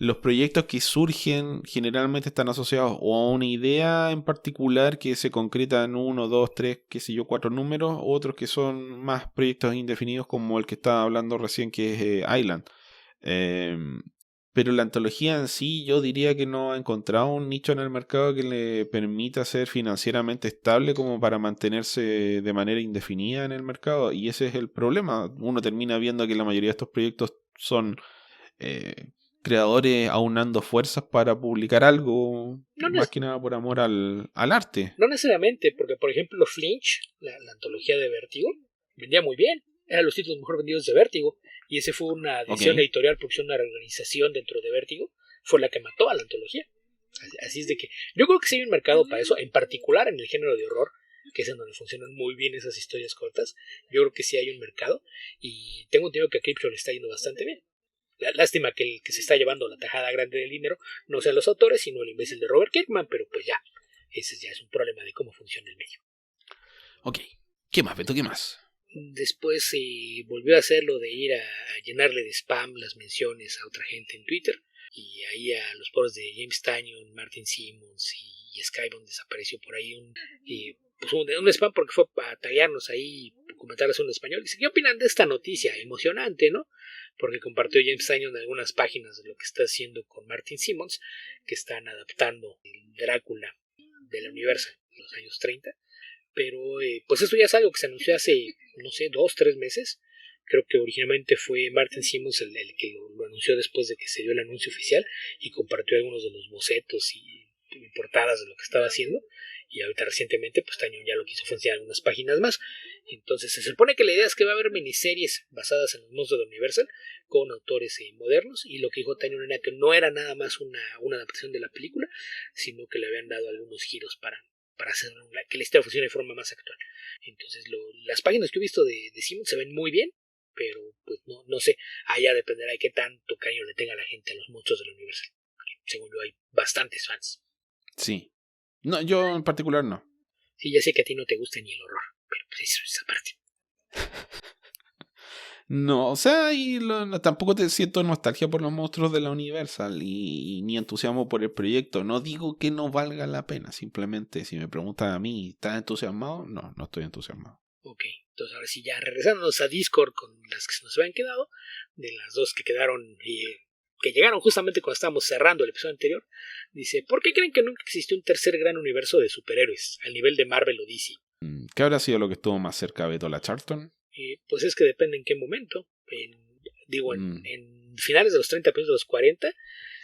los proyectos que surgen generalmente están asociados o a una idea en particular que se concreta en 1, 2, 3, qué sé yo, 4 números, otros que son más proyectos indefinidos como el que estaba hablando recién, que es Island. Pero la antología en sí, yo diría que no ha encontrado un nicho en el mercado que le permita ser financieramente estable como para mantenerse de manera indefinida en el mercado, y ese es el problema. Uno termina viendo que la mayoría de estos proyectos son creadores aunando fuerzas para publicar algo, más que nada por amor al arte. No necesariamente, porque por ejemplo Flinch, la antología de Vértigo, vendía muy bien. Eran los títulos mejor vendidos de Vértigo. Y ese fue una decisión editorial, porque una reorganización dentro de Vértigo fue la que mató a la antología. Así es de que yo creo que sí hay un mercado para eso, en particular en el género de horror, que es en donde funcionan muy bien esas historias cortas. Yo creo que sí hay un mercado, y tengo entendido que a Creepshow le está yendo bastante bien. Lástima que el que se está llevando la tajada grande del dinero no sean los autores, sino el imbécil de Robert Kirkman, pero pues ya, ese ya es un problema de cómo funciona el medio. Ok, ¿qué más, Beto? ¿Qué más? Después volvió a hacer lo de ir a llenarle de spam las menciones a otra gente en Twitter, y ahí a los pobres de James Tynion, Martin Simmons y Skybone desapareció por ahí un spam, porque fue a tallarnos ahí, comentarles en español. Dice, ¿qué opinan de esta noticia? Emocionante, ¿no? Porque compartió James Tynion en algunas páginas de lo que está haciendo con Martin Simmons, que están adaptando el Drácula de la Universal en los años 30. Pero pues esto ya es algo que se anunció hace, no sé, 2, 3 meses. Creo que originalmente fue Martin Simmons el que lo anunció después de que se dio el anuncio oficial, y compartió algunos de los bocetos y portadas de lo que estaba haciendo. Y ahorita recientemente pues Tynion ya lo quiso funcionar en algunas páginas más. Entonces se supone que la idea es que va a haber miniseries basadas en los monstruos de Universal con autores modernos, y lo que dijo Tynion era que no era nada más una adaptación de la película, sino que le habían dado algunos giros para hacer que la historia funcione de forma más actual. Entonces las páginas que he visto de Simmons se ven muy bien, pero pues no sé, allá dependerá de qué tanto cariño le tenga la gente a los monstruos de la Universal. Según yo hay bastantes fans. Sí. No, yo en particular no. Sí, ya sé que a ti no te gusta ni el horror, pero pues eso es aparte. No, o sea, tampoco te siento nostalgia por los monstruos de la Universal y ni entusiasmo por el proyecto. No digo que no valga la pena, simplemente si me preguntan a mí, ¿estás entusiasmado? No, no estoy entusiasmado. Ok, entonces ahora sí, ya regresándonos a Discord con las que se nos habían quedado, de las dos que quedaron que llegaron justamente cuando estábamos cerrando el episodio anterior, dice, ¿por qué creen que nunca existió un tercer gran universo de superhéroes al nivel de Marvel o DC? ¿Qué habrá sido lo que estuvo más cerca de Betola Charlton? Pues es que depende en qué momento. En finales de los 30, principios de los 40,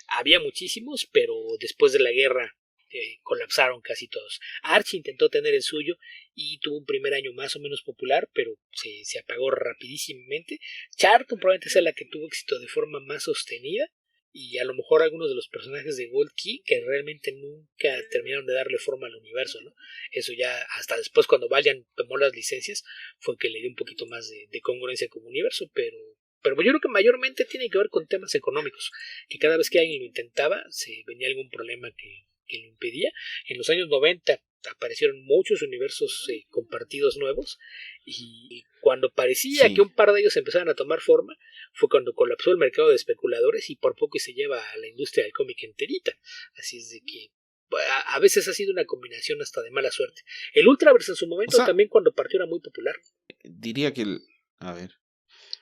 había muchísimos, pero después de la guerra colapsaron casi todos. Archie intentó tener el suyo y tuvo un primer año más o menos popular, pero se apagó rapidísimamente. Charlton probablemente sea la que tuvo éxito de forma más sostenida, y a lo mejor algunos de los personajes de Gold Key que realmente nunca terminaron de darle forma al universo, ¿no? Eso ya hasta después, cuando Valiant tomó las licencias, fue que le dio un poquito más de congruencia como universo, pero yo creo que mayormente tiene que ver con temas económicos, que cada vez que alguien lo intentaba se venía algún problema que lo impedía. En los años 90 aparecieron muchos universos compartidos nuevos, y cuando parecía que un par de ellos empezaban a tomar forma fue cuando colapsó el mercado de especuladores, y por poco se lleva a la industria del cómic enterita. Así es de que a veces ha sido una combinación hasta de mala suerte. El Ultraverse en su momento, también cuando partió, era muy popular. Diría que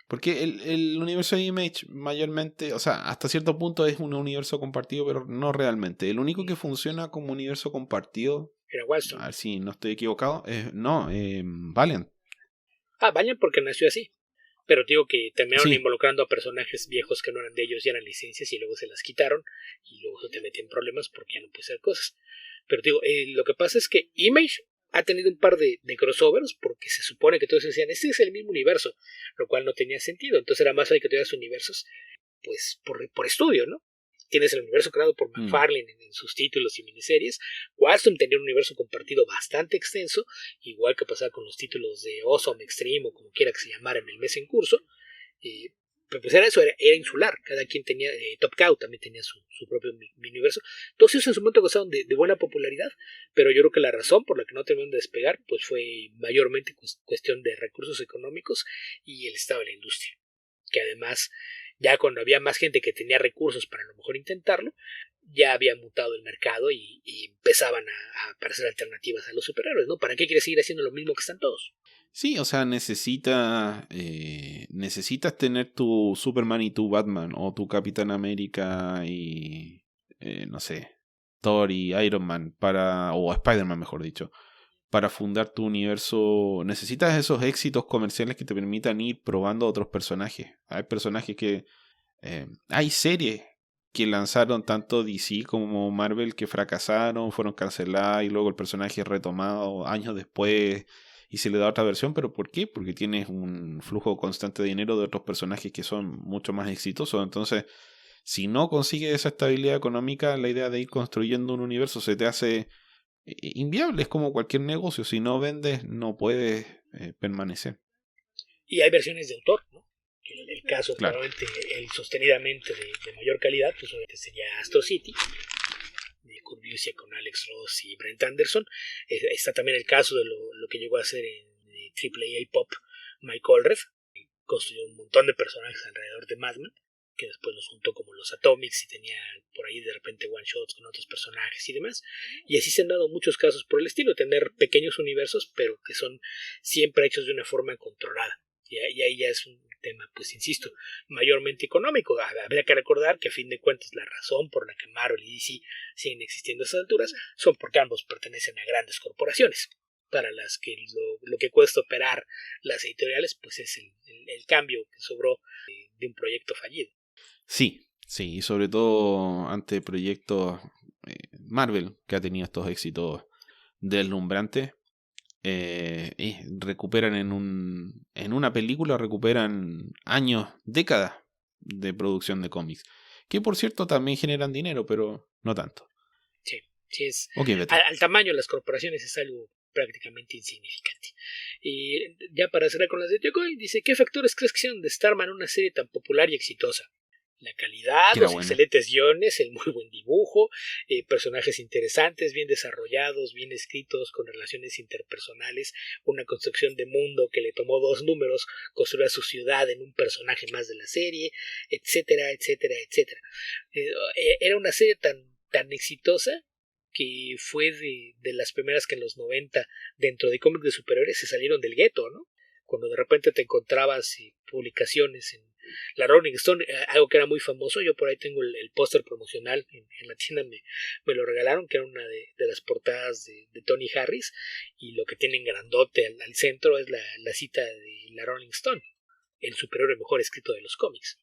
porque el universo de Image mayormente, o sea, hasta cierto punto es un universo compartido, pero no realmente. El único que funciona como universo compartido, era Wildstorm. A ver si no estoy equivocado, Valiant. Valiant porque nació así. Pero digo que terminaron involucrando a personajes viejos que no eran de ellos, ya eran licencias, y luego se las quitaron, y luego se te meten problemas porque ya no puede hacer cosas. Pero digo, lo que pasa es que Image ha tenido un par de crossovers, porque se supone que todos decían, este es el mismo universo, lo cual no tenía sentido. Entonces era más fácil que tuvieras universos pues por estudio, ¿no? Tienes el universo creado por McFarlane en sus títulos y miniseries. Wildstorm tenía un universo compartido bastante extenso, igual que pasaba con los títulos de Awesome, Extreme, o como quiera que se llamara en el mes en curso. pues era eso, era insular, cada quien tenía, Top Cow también tenía su propio mini-universo. Todos esos en su momento gozaron de buena popularidad, pero yo creo que la razón por la que no terminaron de despegar pues fue mayormente cuestión de recursos económicos y el estado de la industria, que además ya cuando había más gente que tenía recursos para a lo mejor intentarlo, ya había mutado el mercado y empezaban a aparecer alternativas a los superhéroes, ¿no? ¿Para qué quieres seguir haciendo lo mismo que están todos? Sí, o sea, necesitas tener tu Superman y tu Batman, o tu Capitán América y, no sé, Thor y Iron Man, o Spider-Man mejor dicho, para fundar tu universo. Necesitas esos éxitos comerciales que te permitan ir probando otros personajes. Hay personajes que... hay series que lanzaron tanto DC como Marvel que fracasaron, fueron canceladas y luego el personaje es retomado años después y se le da otra versión. ¿Pero por qué? Porque tienes un flujo constante de dinero de otros personajes que son mucho más exitosos. Entonces, si no consigues esa estabilidad económica, la idea de ir construyendo un universo se te hace inviable. Es como cualquier negocio, si no vendes no puedes permanecer. Y hay versiones de autor, ¿no? El caso, claro, probablemente el sostenidamente de mayor calidad, pues obviamente sería Astro City, de Corbusier con Alex Ross y Brent Anderson. Está también el caso de lo que llegó a hacer en AAA Pop Mike Allred, que construyó un montón de personajes alrededor de Madman, que después los juntó como los Atomics y tenía por ahí de repente one shots con otros personajes y demás. Y así se han dado muchos casos por el estilo, tener pequeños universos, pero que son siempre hechos de una forma controlada. Y ahí ya es un tema, pues insisto, mayormente económico. Habría que recordar que a fin de cuentas la razón por la que Marvel y DC siguen existiendo a estas alturas son porque ambos pertenecen a grandes corporaciones, para las que lo que cuesta operar las editoriales pues es el cambio que sobró de un proyecto fallido. Sí, y sobre todo ante proyectos Marvel, que ha tenido estos éxitos deslumbrantes, recuperan en una película, recuperan años, décadas de producción de cómics, que por cierto también generan dinero, pero no tanto. Sí es okay, al tamaño de las corporaciones es algo prácticamente insignificante. Y ya para cerrar con las de Yokoi, dice, ¿qué factores crees que hicieron de Starman una serie tan popular y exitosa? La calidad, los excelentes guiones, el muy buen dibujo, personajes interesantes, bien desarrollados, bien escritos, con relaciones interpersonales, una construcción de mundo que le tomó 2 números construir a su ciudad en un personaje más de la serie, etcétera, etcétera, etcétera. Era una serie tan exitosa que fue de las primeras que en los 90 dentro de cómics de superhéroes se salieron del gueto, ¿no? Cuando de repente te encontrabas publicaciones en la Rolling Stone, algo que era muy famoso. Yo por ahí tengo el póster promocional en la tienda, me lo regalaron, que era una de las portadas de Tony Harris, y lo que tienen grandote al centro es la cita de la Rolling Stone, el superhéroe mejor escrito de los cómics,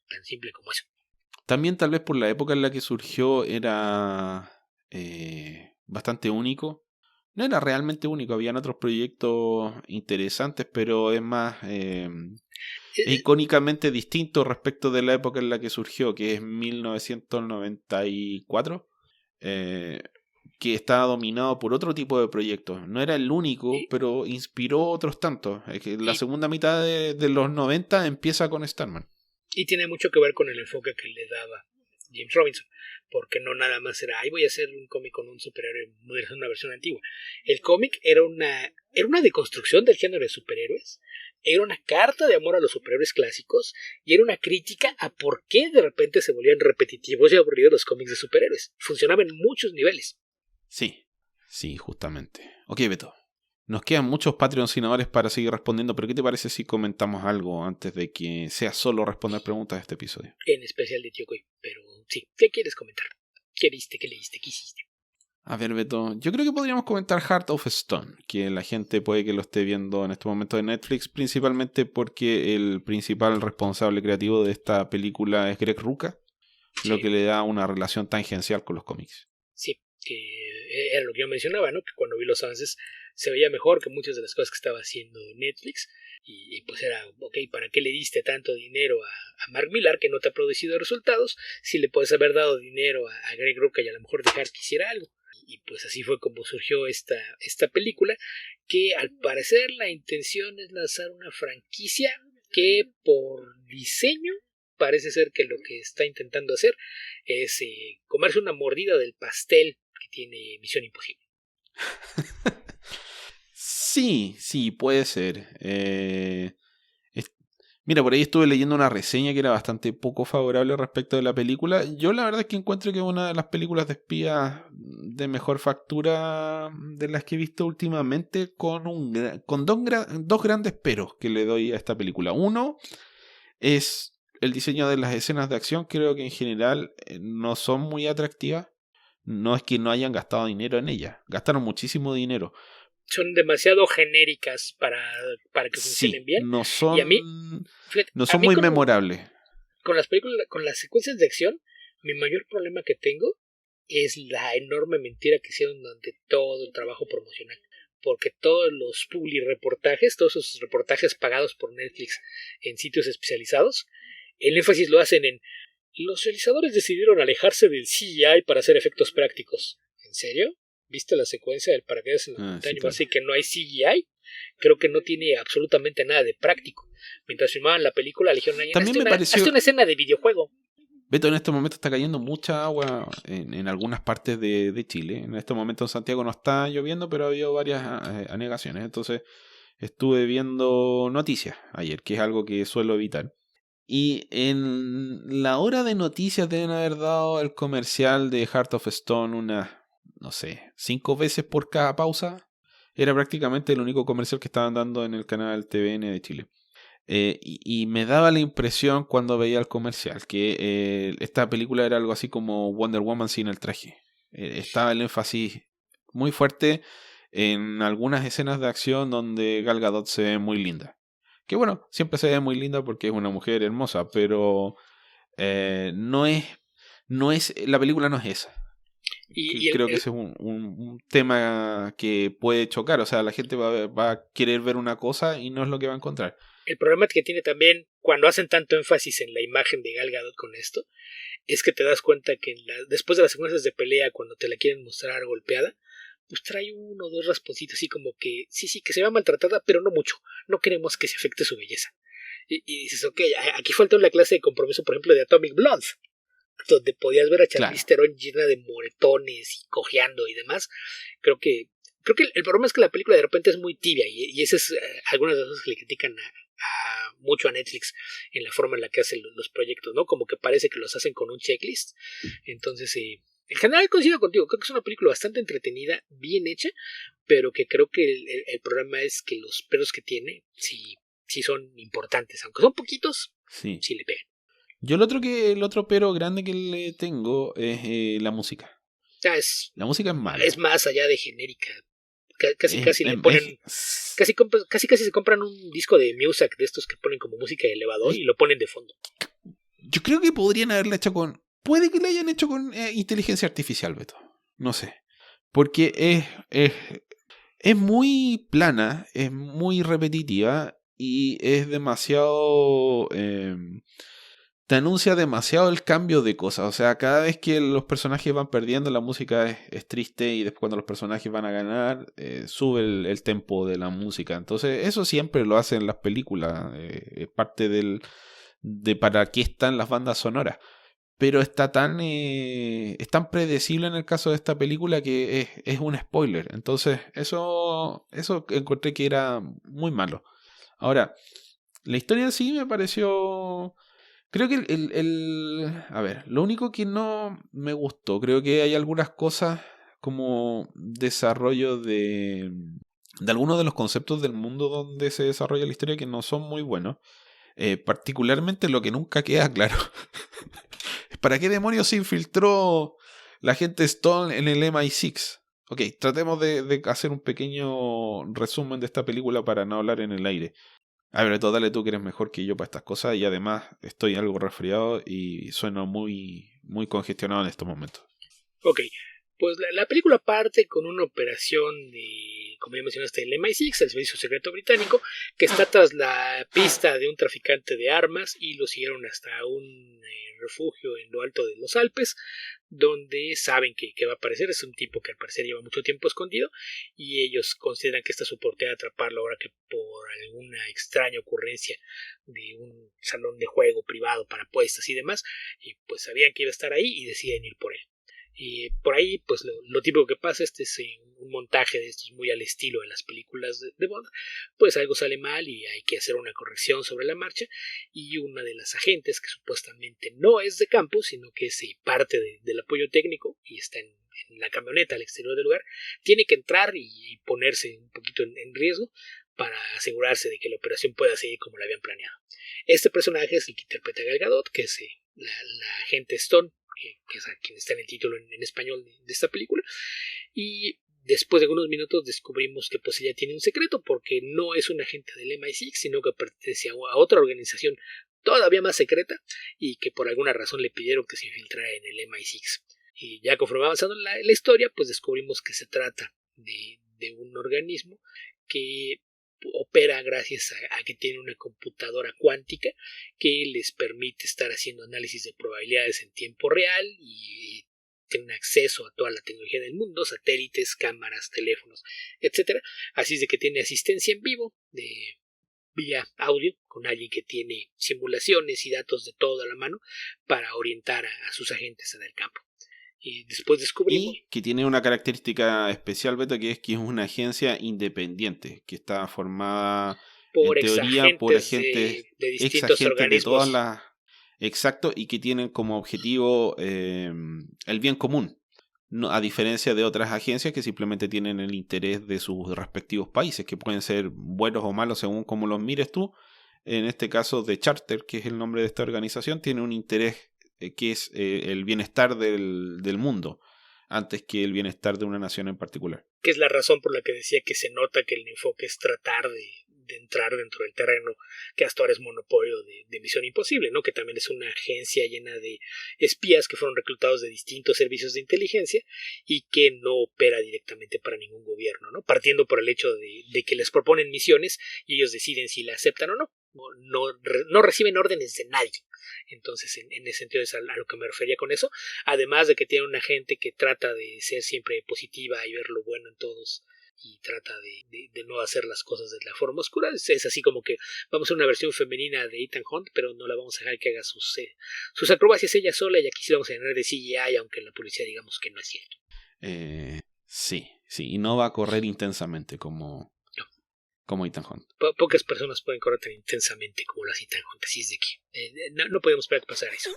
tan simple como eso. También tal vez por la época en la que surgió era bastante único. No era realmente único, habían otros proyectos interesantes, pero es más icónicamente distinto respecto de la época en la que surgió, que es 1994, que estaba dominado por otro tipo de proyectos. No era el único, pero inspiró otros tantos. La segunda mitad de los 90 empieza con Starman. Y tiene mucho que ver con el enfoque que le daba James Robinson, porque no nada más era, voy a hacer un cómic con un superhéroe, una versión antigua. El cómic era una deconstrucción del género de superhéroes, era una carta de amor a los superhéroes clásicos y era una crítica a por qué de repente se volvían repetitivos y aburridos los cómics de superhéroes. Funcionaba en muchos niveles. Sí, justamente. Ok, Beto. Nos quedan muchos patrocinadores para seguir respondiendo, pero ¿qué te parece si comentamos algo antes de que sea solo responder preguntas de este episodio? En especial de Yokoi, pero sí, ¿qué quieres comentar? ¿Qué viste? ¿Qué leíste? ¿Qué hiciste? A ver, Beto, yo creo que podríamos comentar Heart of Stone, que la gente puede que lo esté viendo en este momento de Netflix, principalmente porque el principal responsable creativo de esta película es Greg Rucka, sí, lo que le da una relación tangencial con los cómics. Sí, que era lo que yo mencionaba, ¿no? Que cuando vi los avances se veía mejor que muchas de las cosas que estaba haciendo Netflix, y pues era, ok, ¿para qué le diste tanto dinero a Mark Millar que no te ha producido resultados? Si le puedes haber dado dinero a Greg Rucka y a lo mejor dejar que hiciera algo. Y pues así fue como surgió esta película, que al parecer la intención es lanzar una franquicia que por diseño parece ser que lo que está intentando hacer es comerse una mordida del pastel que tiene Misión Imposible. Sí, puede ser. Mira, por ahí estuve leyendo una reseña que era bastante poco favorable respecto de la película. Yo la verdad es que encuentro que es una de las películas de espías de mejor factura de las que he visto últimamente, con dos grandes peros que le doy a esta película. Uno es el diseño de las escenas de acción. Creo que en general no son muy atractivas. No es que no hayan gastado dinero en ellas. Gastaron muchísimo dinero. Son demasiado genéricas para que funcionen bien. No son, y a mí, fíjate, no son muy memorables. Con las películas, con las secuencias de acción, mi mayor problema que tengo es la enorme mentira que hicieron durante todo el trabajo promocional. Porque todos los publi-reportajes, todos esos reportajes pagados por Netflix en sitios especializados, el énfasis lo hacen en: los realizadores decidieron alejarse del CGI para hacer efectos prácticos. ¿En serio? ¿Viste la secuencia del paracaídas en la montaña? Sí, así que no hay CGI. Creo que no tiene absolutamente nada de práctico. Mientras filmaban la película, le dijeron: hazte una escena de videojuego. Beto, en este momento está cayendo mucha agua en algunas partes de Chile. En este momento en Santiago no está lloviendo, pero ha habido varias anegaciones. Entonces estuve viendo noticias ayer, que es algo que suelo evitar. Y en la hora de noticias deben haber dado el comercial de Heart of Stone unas, no sé, 5 veces por cada pausa. Era prácticamente el único comercial que estaban dando en el canal TVN de Chile. Y me daba la impresión cuando veía el comercial que esta película era algo así como Wonder Woman sin el traje. Estaba el énfasis muy fuerte en algunas escenas de acción donde Gal Gadot se ve muy linda. Que bueno, siempre se ve muy linda porque es una mujer hermosa, pero no es, la película no es esa. Creo que ese es un tema que puede chocar. O sea, la gente va a querer ver una cosa y no es lo que va a encontrar. El problema que tiene también, cuando hacen tanto énfasis en la imagen de Gal Gadot con esto, es que te das cuenta que después de las secuencias de pelea, cuando te la quieren mostrar golpeada, pues trae 1 o 2 rasponcitos así como que sí, que se vea maltratada, pero no mucho. No queremos que se afecte su belleza. Y dices, ok, aquí falta una clase de compromiso, por ejemplo, de Atomic Blonde, donde podías ver a Charlize Theron llena de moretones y cojeando y demás. Creo que el problema es que la película de repente es muy tibia, y ese es algunas de las cosas que le critican mucho a Netflix en la forma en la que hacen los proyectos, ¿no? Como que parece que los hacen con un checklist. Entonces, en general coincido contigo, creo que es una película bastante entretenida, bien hecha, pero que creo que el problema es que los peros que tiene sí son importantes, aunque son poquitos, sí le pegan. Yo el otro pero grande que le tengo es la música. La música es mala. Es más allá de genérica. Casi le ponen, casi se compran un disco de Muzak de estos que ponen como música de elevador y lo ponen de fondo. Yo creo que podrían haberla hecho puede que la hayan hecho con inteligencia artificial, Beto. No sé. Porque es muy plana, es muy repetitiva y es demasiado... te anuncia demasiado el cambio de cosas. O sea, cada vez que los personajes van perdiendo, la música es triste, y después cuando los personajes van a ganar, sube el tempo de la música. Entonces, eso siempre lo hacen las películas. Es parte de para qué están las bandas sonoras. Pero es tan predecible en el caso de esta película que es un spoiler. Entonces, eso encontré que era muy malo. Ahora, la historia en sí me pareció... Creo que a ver, lo único que no me gustó, creo que hay algunas cosas como desarrollo de algunos de los conceptos del mundo donde se desarrolla la historia que no son muy buenos. Particularmente lo que nunca queda claro. ¿Para qué demonios se infiltró la agente Stone en el MI6? Ok, tratemos de hacer un pequeño resumen de esta película para no hablar en el aire. A ver, dale tú que eres mejor que yo para estas cosas, y además estoy algo resfriado y sueno muy, muy congestionado en estos momentos. Ok, pues la película parte con una operación de, como ya mencionaste, el MI6, el Servicio Secreto Británico, que está tras la pista de un traficante de armas y lo siguieron hasta un refugio en lo alto de los Alpes, donde saben que va a aparecer. Es un tipo que al parecer lleva mucho tiempo escondido y ellos consideran que esta es su oportunidad de atraparlo ahora que por alguna extraña ocurrencia de un salón de juego privado para apuestas y demás, y pues sabían que iba a estar ahí y deciden ir por él. Y por ahí, pues lo típico que pasa, es un montaje de estos muy al estilo de las películas de Bond, pues algo sale mal y hay que hacer una corrección sobre la marcha, y una de las agentes, que supuestamente no es de campo, sino que es parte del apoyo técnico y está en la camioneta al exterior del lugar, tiene que entrar y ponerse un poquito en riesgo para asegurarse de que la operación pueda seguir como la habían planeado. Este personaje es el que interpreta a Gal Gadot, que es la agente Stone, que es a quien está en el título en español de esta película, y después de unos minutos descubrimos que pues ella tiene un secreto, porque no es una agente del MI6, sino que pertenece a otra organización todavía más secreta y que por alguna razón le pidieron que se infiltrara en el MI6. Y ya conforme avanzando la historia, pues descubrimos que se trata de un organismo que opera gracias a que tiene una computadora cuántica que les permite estar haciendo análisis de probabilidades en tiempo real y tienen acceso a toda la tecnología del mundo, satélites, cámaras, teléfonos, etcétera. Así es de que tiene asistencia en vivo vía audio con alguien que tiene simulaciones y datos de todo a la mano para orientar a sus agentes en el campo. Y después descubrimos... Y que tiene una característica especial, Beto, que es una agencia independiente, que está formada por en teoría por agentes de distintos exagentes organismos. de todas las... Exacto, y que tienen como objetivo el bien común, no, a diferencia de otras agencias que simplemente tienen el interés de sus respectivos países, que pueden ser buenos o malos según como los mires tú. En este caso, The Charter, que es el nombre de esta organización, tiene un interés que es el bienestar del mundo, antes que el bienestar de una nación en particular. Que es la razón por la que decía que se nota que el enfoque es tratar de entrar dentro del terreno que hasta ahora es monopolio de Misión Imposible, ¿no? Que también es una agencia llena de espías que fueron reclutados de distintos servicios de inteligencia y que no opera directamente para ningún gobierno, ¿no? Partiendo por el hecho de que les proponen misiones y ellos deciden si la aceptan o no. No reciben órdenes de nadie. Entonces, en ese sentido es a lo que me refería con eso. Además de que tiene una gente que trata de ser siempre positiva y ver lo bueno en todos y trata de no hacer las cosas de la forma oscura. Es así como que vamos a hacer una versión femenina de Ethan Hunt, pero no la vamos a dejar que haga sus acrobacias ella sola, y aquí sí vamos a llenar de CGI, aunque en la publicidad digamos que no es cierto. Sí, y no va a correr intensamente como Ethan Hunt. Pocas personas pueden correr tan intensamente como las Ethan Hunt, así es de que no podemos esperar que pasara eso.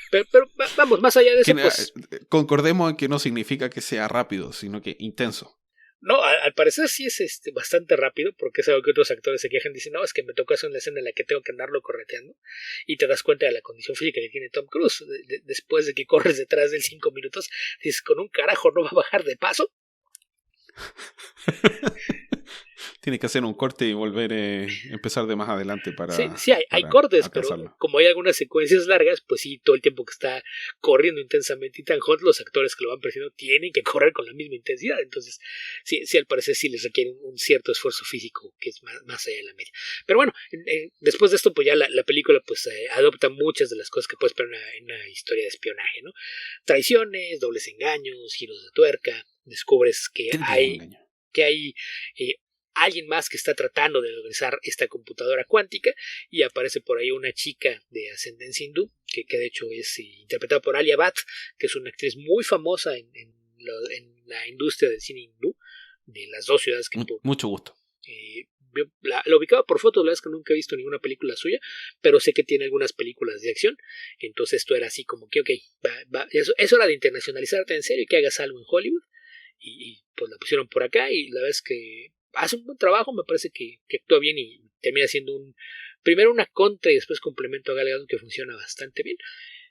Pero vamos, más allá de eso, pues... Concordemos en que no significa que sea rápido, sino que intenso. No, al parecer sí es bastante rápido, porque es algo que otros actores se quejan, dicen, no, es que me tocó hacer una escena en la que tengo que andarlo correteando, y te das cuenta de la condición física que tiene Tom Cruise. Después de que corres detrás de él 5 minutos, dices, con un carajo no va a bajar de paso. Tienes que hacer un corte y volver a empezar de más adelante para... Sí, hay cortes, pero como hay algunas secuencias largas, pues sí, todo el tiempo que está corriendo intensamente Ethan Hunt, los actores que lo van persiguiendo tienen que correr con la misma intensidad. Entonces, sí al parecer sí les requiere un cierto esfuerzo físico que es más allá de la media. Pero bueno, después de esto, pues ya la película pues adopta muchas de las cosas que puedes esperar en una historia de espionaje, ¿no? Traiciones, dobles engaños, giros de tuerca, descubres que hay alguien más que está tratando de organizar esta computadora cuántica, y aparece por ahí una chica de ascendencia hindú, que de hecho es interpretada por Alia Bhatt, que es una actriz muy famosa en la industria del cine hindú, de las dos ciudades que... Mucho gusto. La ubicaba por fotos, la verdad es que nunca he visto ninguna película suya, pero sé que tiene algunas películas de acción. Entonces esto era así como que, ok, es hora de internacionalizarte en serio y que hagas algo en Hollywood, y pues la pusieron por acá, y la verdad es que hace un buen trabajo, me parece que actúa bien y termina siendo primero una contra y después complemento a Gal Gadot que funciona bastante bien.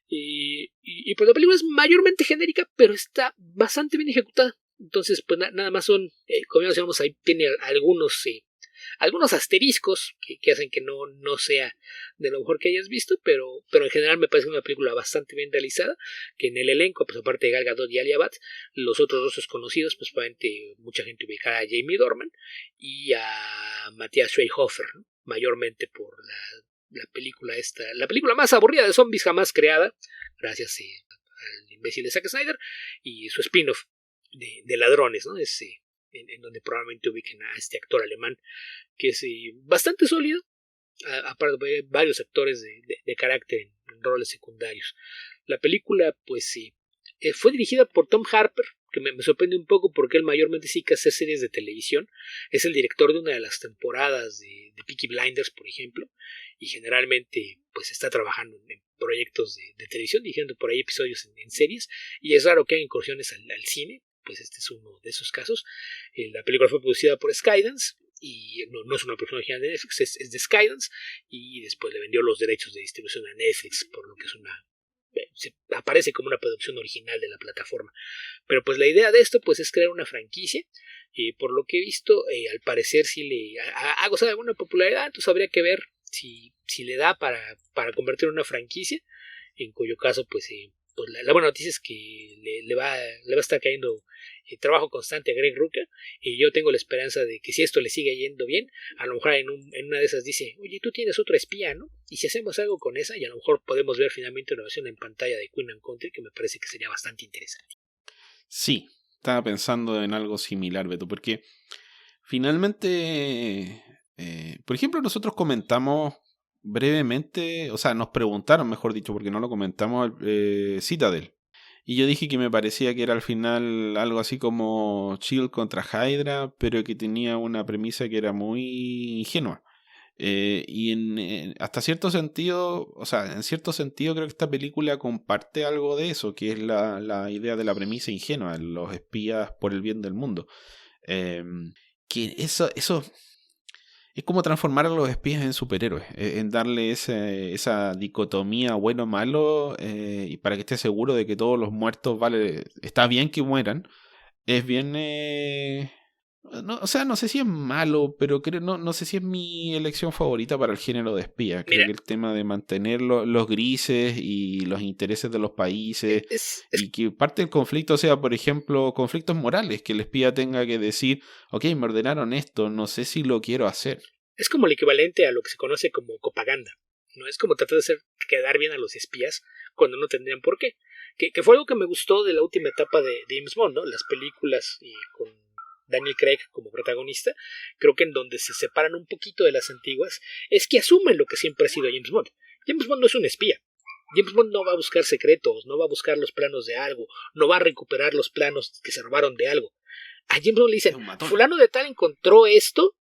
Y pues la película es mayormente genérica, pero está bastante bien ejecutada. Entonces, pues nada más son, como ya decíamos, ahí tiene algunos asteriscos que hacen que no sea de lo mejor que hayas visto, pero en general me parece una película bastante bien realizada, que en el elenco, pues aparte de Gal Gadot y Alia Bhatt, los otros dos desconocidos, pues probablemente mucha gente ubicada a Jamie Dornan y a Matthias Schweighöfer, ¿no? Mayormente por la película esta, la película más aburrida de zombies jamás creada, gracias al imbécil de Zack Snyder, y su spin-off de Ladrones, ¿no? Es en donde probablemente ubiquen a este actor alemán, que es bastante sólido, aparte de varios actores de carácter en roles secundarios. La película, pues fue dirigida por Tom Harper, que me sorprende un poco porque él mayormente sí que hace series de televisión. Es el director de una de las temporadas de Peaky Blinders, por ejemplo, y generalmente pues está trabajando en proyectos de televisión, dirigiendo por ahí episodios en series, y es raro que haga incursiones al cine, pues este es uno de esos casos. La película fue producida por Skydance, y no es una producción original de Netflix, es de Skydance, y después le vendió los derechos de distribución a Netflix, por lo que es aparece como una producción original de la plataforma. Pero pues la idea de esto pues es crear una franquicia, y por lo que he visto, al parecer sí le ha gozado de alguna popularidad, entonces habría que ver si le da para convertirlo en una franquicia, en cuyo caso pues la buena noticia es que le va a estar cayendo trabajo constante a Greg Rucka, y yo tengo la esperanza de que si esto le sigue yendo bien, a lo mejor en una de esas dice, oye, tú tienes otra espía, ¿no? Y si hacemos algo con esa, y a lo mejor podemos ver finalmente una versión en pantalla de Queen and Country, que me parece que sería bastante interesante. Sí, estaba pensando en algo similar, Beto, porque finalmente, por ejemplo, nosotros comentamos brevemente, o sea, nos preguntaron, mejor dicho, porque no lo comentamos, Citadel. Y yo dije que me parecía que era al final algo así como Shield contra Hydra, pero que tenía una premisa que era muy ingenua. Y hasta cierto sentido, o sea, en cierto sentido creo que esta película comparte algo de eso, que es la idea de la premisa ingenua, los espías por el bien del mundo. Que eso es como transformar a los espías en superhéroes, en darle esa dicotomía bueno-malo, y para que esté seguro de que todos los muertos, vale, está bien que mueran, es bien... no, o sea, no sé si es malo, pero no sé si es mi elección favorita para el género de espía. Creo que el tema de mantener los grises y los intereses de los países, y que parte del conflicto sea, por ejemplo, conflictos morales, que el espía tenga que decir, ok, me ordenaron esto, no sé si lo quiero hacer. Es como el equivalente a lo que se conoce como propaganda, ¿no? Es como tratar de hacer quedar bien a los espías cuando no tendrían por qué. Que fue algo que me gustó de la última etapa de James Bond, ¿no? Las películas con Daniel Craig como protagonista, creo que en donde se separan un poquito de las antiguas, es que asumen lo que siempre ha sido James Bond. James Bond no es un espía. James Bond no va a buscar secretos, no va a buscar los planos de algo, no va a recuperar los planos que se robaron de algo. A James Bond le dicen, fulano de tal encontró esto,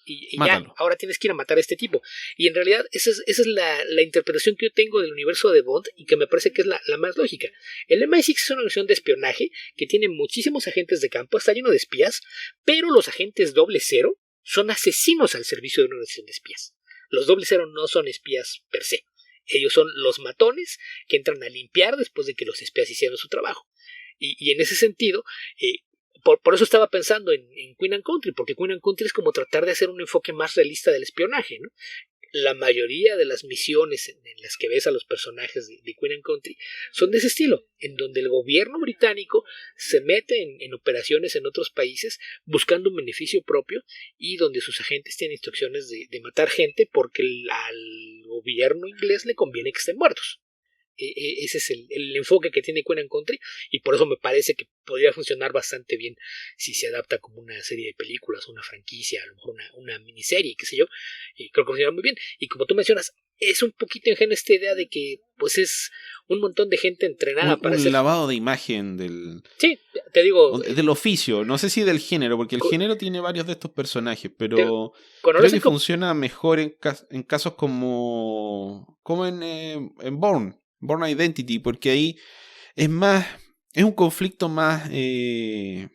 y ya, ahora tienes que ir a matar a este tipo. Y en realidad esa es la interpretación que yo tengo del universo de Bond, y que me parece que es la más lógica. El MI6 es una organización de espionaje que tiene muchísimos agentes de campo, está lleno de espías, pero los agentes 00 son asesinos al servicio de una organización de espías. Los 00 no son espías per se. Ellos son los matones que entran a limpiar después de que los espías hicieron su trabajo. Y en ese sentido, por eso estaba pensando en Queen and Country, porque Queen and Country es como tratar de hacer un enfoque más realista del espionaje, ¿no? La mayoría de las misiones en las que ves a los personajes de Queen and Country son de ese estilo, en donde el gobierno británico se mete en operaciones en otros países buscando un beneficio propio, y donde sus agentes tienen instrucciones de matar gente porque al gobierno inglés le conviene que estén muertos. Ese es el enfoque que tiene Queen and Country, y por eso me parece que podría funcionar bastante bien si se adapta como una serie de películas, una franquicia, a lo mejor una miniserie, qué sé yo. Creo que funciona muy bien. Y como tú mencionas, es un poquito ingenua esta idea de que pues es un montón de gente entrenada para hacer... Un lavado de imagen del... Sí, te digo... Del oficio, no sé si del género, porque el género tiene varios de estos personajes, pero creo que funciona mejor en casos como en Bourne Identity, porque ahí es un conflicto más es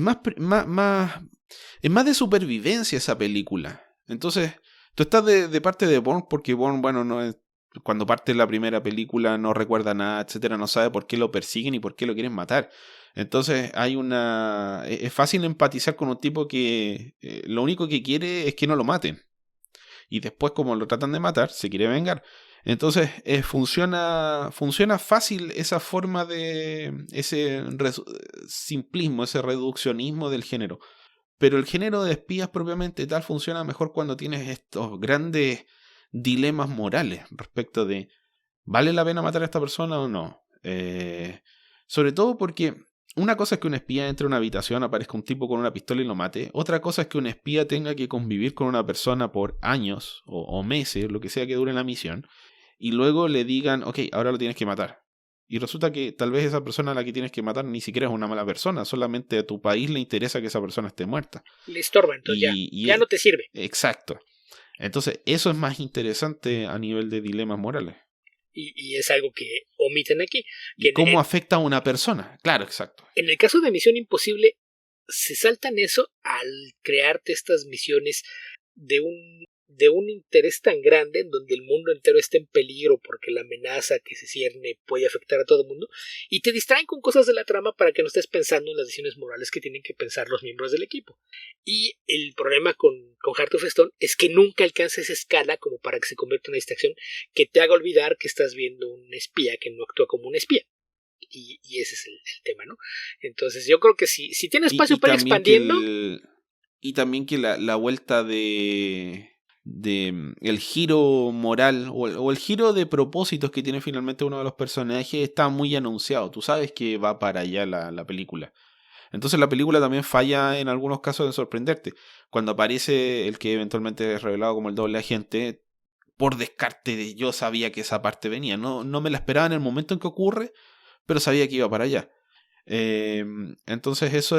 más de supervivencia esa película. Entonces tú estás de parte de Bourne, porque Bourne, bueno, no es, cuando parte la primera película no recuerda nada, etcétera, no sabe por qué lo persiguen y por qué lo quieren matar. Entonces es fácil empatizar con un tipo que lo único que quiere es que no lo maten, y después, como lo tratan de matar, se quiere vengar. Entonces funciona fácil esa forma de ese simplismo, ese reduccionismo del género. Pero el género de espías propiamente tal funciona mejor cuando tienes estos grandes dilemas morales respecto de ¿Vale la pena matar a esta persona o no? Sobre todo porque una cosa es que un espía entre a una habitación, aparezca un tipo con una pistola y lo mate. Otra cosa es que un espía tenga que convivir con una persona por años o meses, lo que sea que dure la misión, y luego le digan, ok, ahora lo tienes que matar. Y resulta que tal vez esa persona a la que tienes que matar ni siquiera es una mala persona, solamente a tu país le interesa que esa persona esté muerta. Le estorba, entonces ya no te sirve. Exacto. Entonces, eso es más interesante a nivel de dilemas morales. Y es algo que omiten aquí. ¿Y cómo afecta a una persona? Claro, exacto. En el caso de Misión Imposible, se saltan eso al crearte estas misiones de un interés tan grande en donde el mundo entero está en peligro porque la amenaza que se cierne puede afectar a todo el mundo, y te distraen con cosas de la trama para que no estés pensando en las decisiones morales que tienen que pensar los miembros del equipo. Y el problema con Heart of Stone es que nunca alcanza esa escala como para que se convierta en una distracción que te haga olvidar que estás viendo un espía que no actúa como un espía. Y ese es el tema, ¿no? Entonces yo creo que si tiene espacio para ir expandiendo... Y también que la vuelta de el giro moral o el giro de propósitos que tiene finalmente uno de los personajes está muy anunciado. Tú sabes que va para allá la película. Entonces la película también falla en algunos casos en sorprenderte. Cuando aparece el que eventualmente es revelado como el doble agente, por descarte yo sabía que esa parte venía. No me la esperaba en el momento en que ocurre, pero sabía que iba para allá. Entonces eso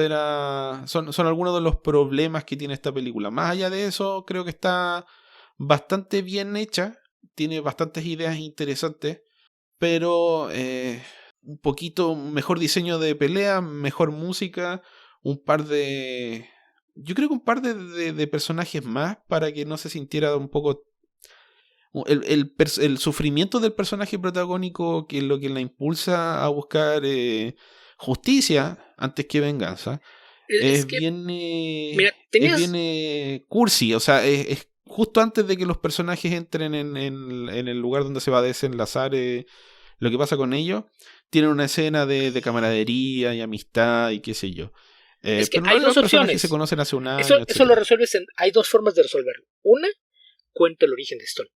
son algunos de los problemas que tiene esta película. Más allá de eso, creo que está bastante bien hecha, tiene bastantes ideas interesantes, pero un poquito mejor diseño de pelea, mejor música, yo creo que un par de personajes más para que no se sintiera un poco el sufrimiento del personaje protagónico, que es lo que la impulsa a buscar justicia antes que venganza, es bien cursi. O sea, es justo antes de que los personajes entren en el lugar donde se va a desenlazar lo que pasa con ellos, tienen una escena de camaradería y amistad y qué sé yo. Es que pero hay dos opciones. Se conocen hace un año. Eso lo resuelves hay dos formas de resolverlo. Una, cuenta el origen de Stone.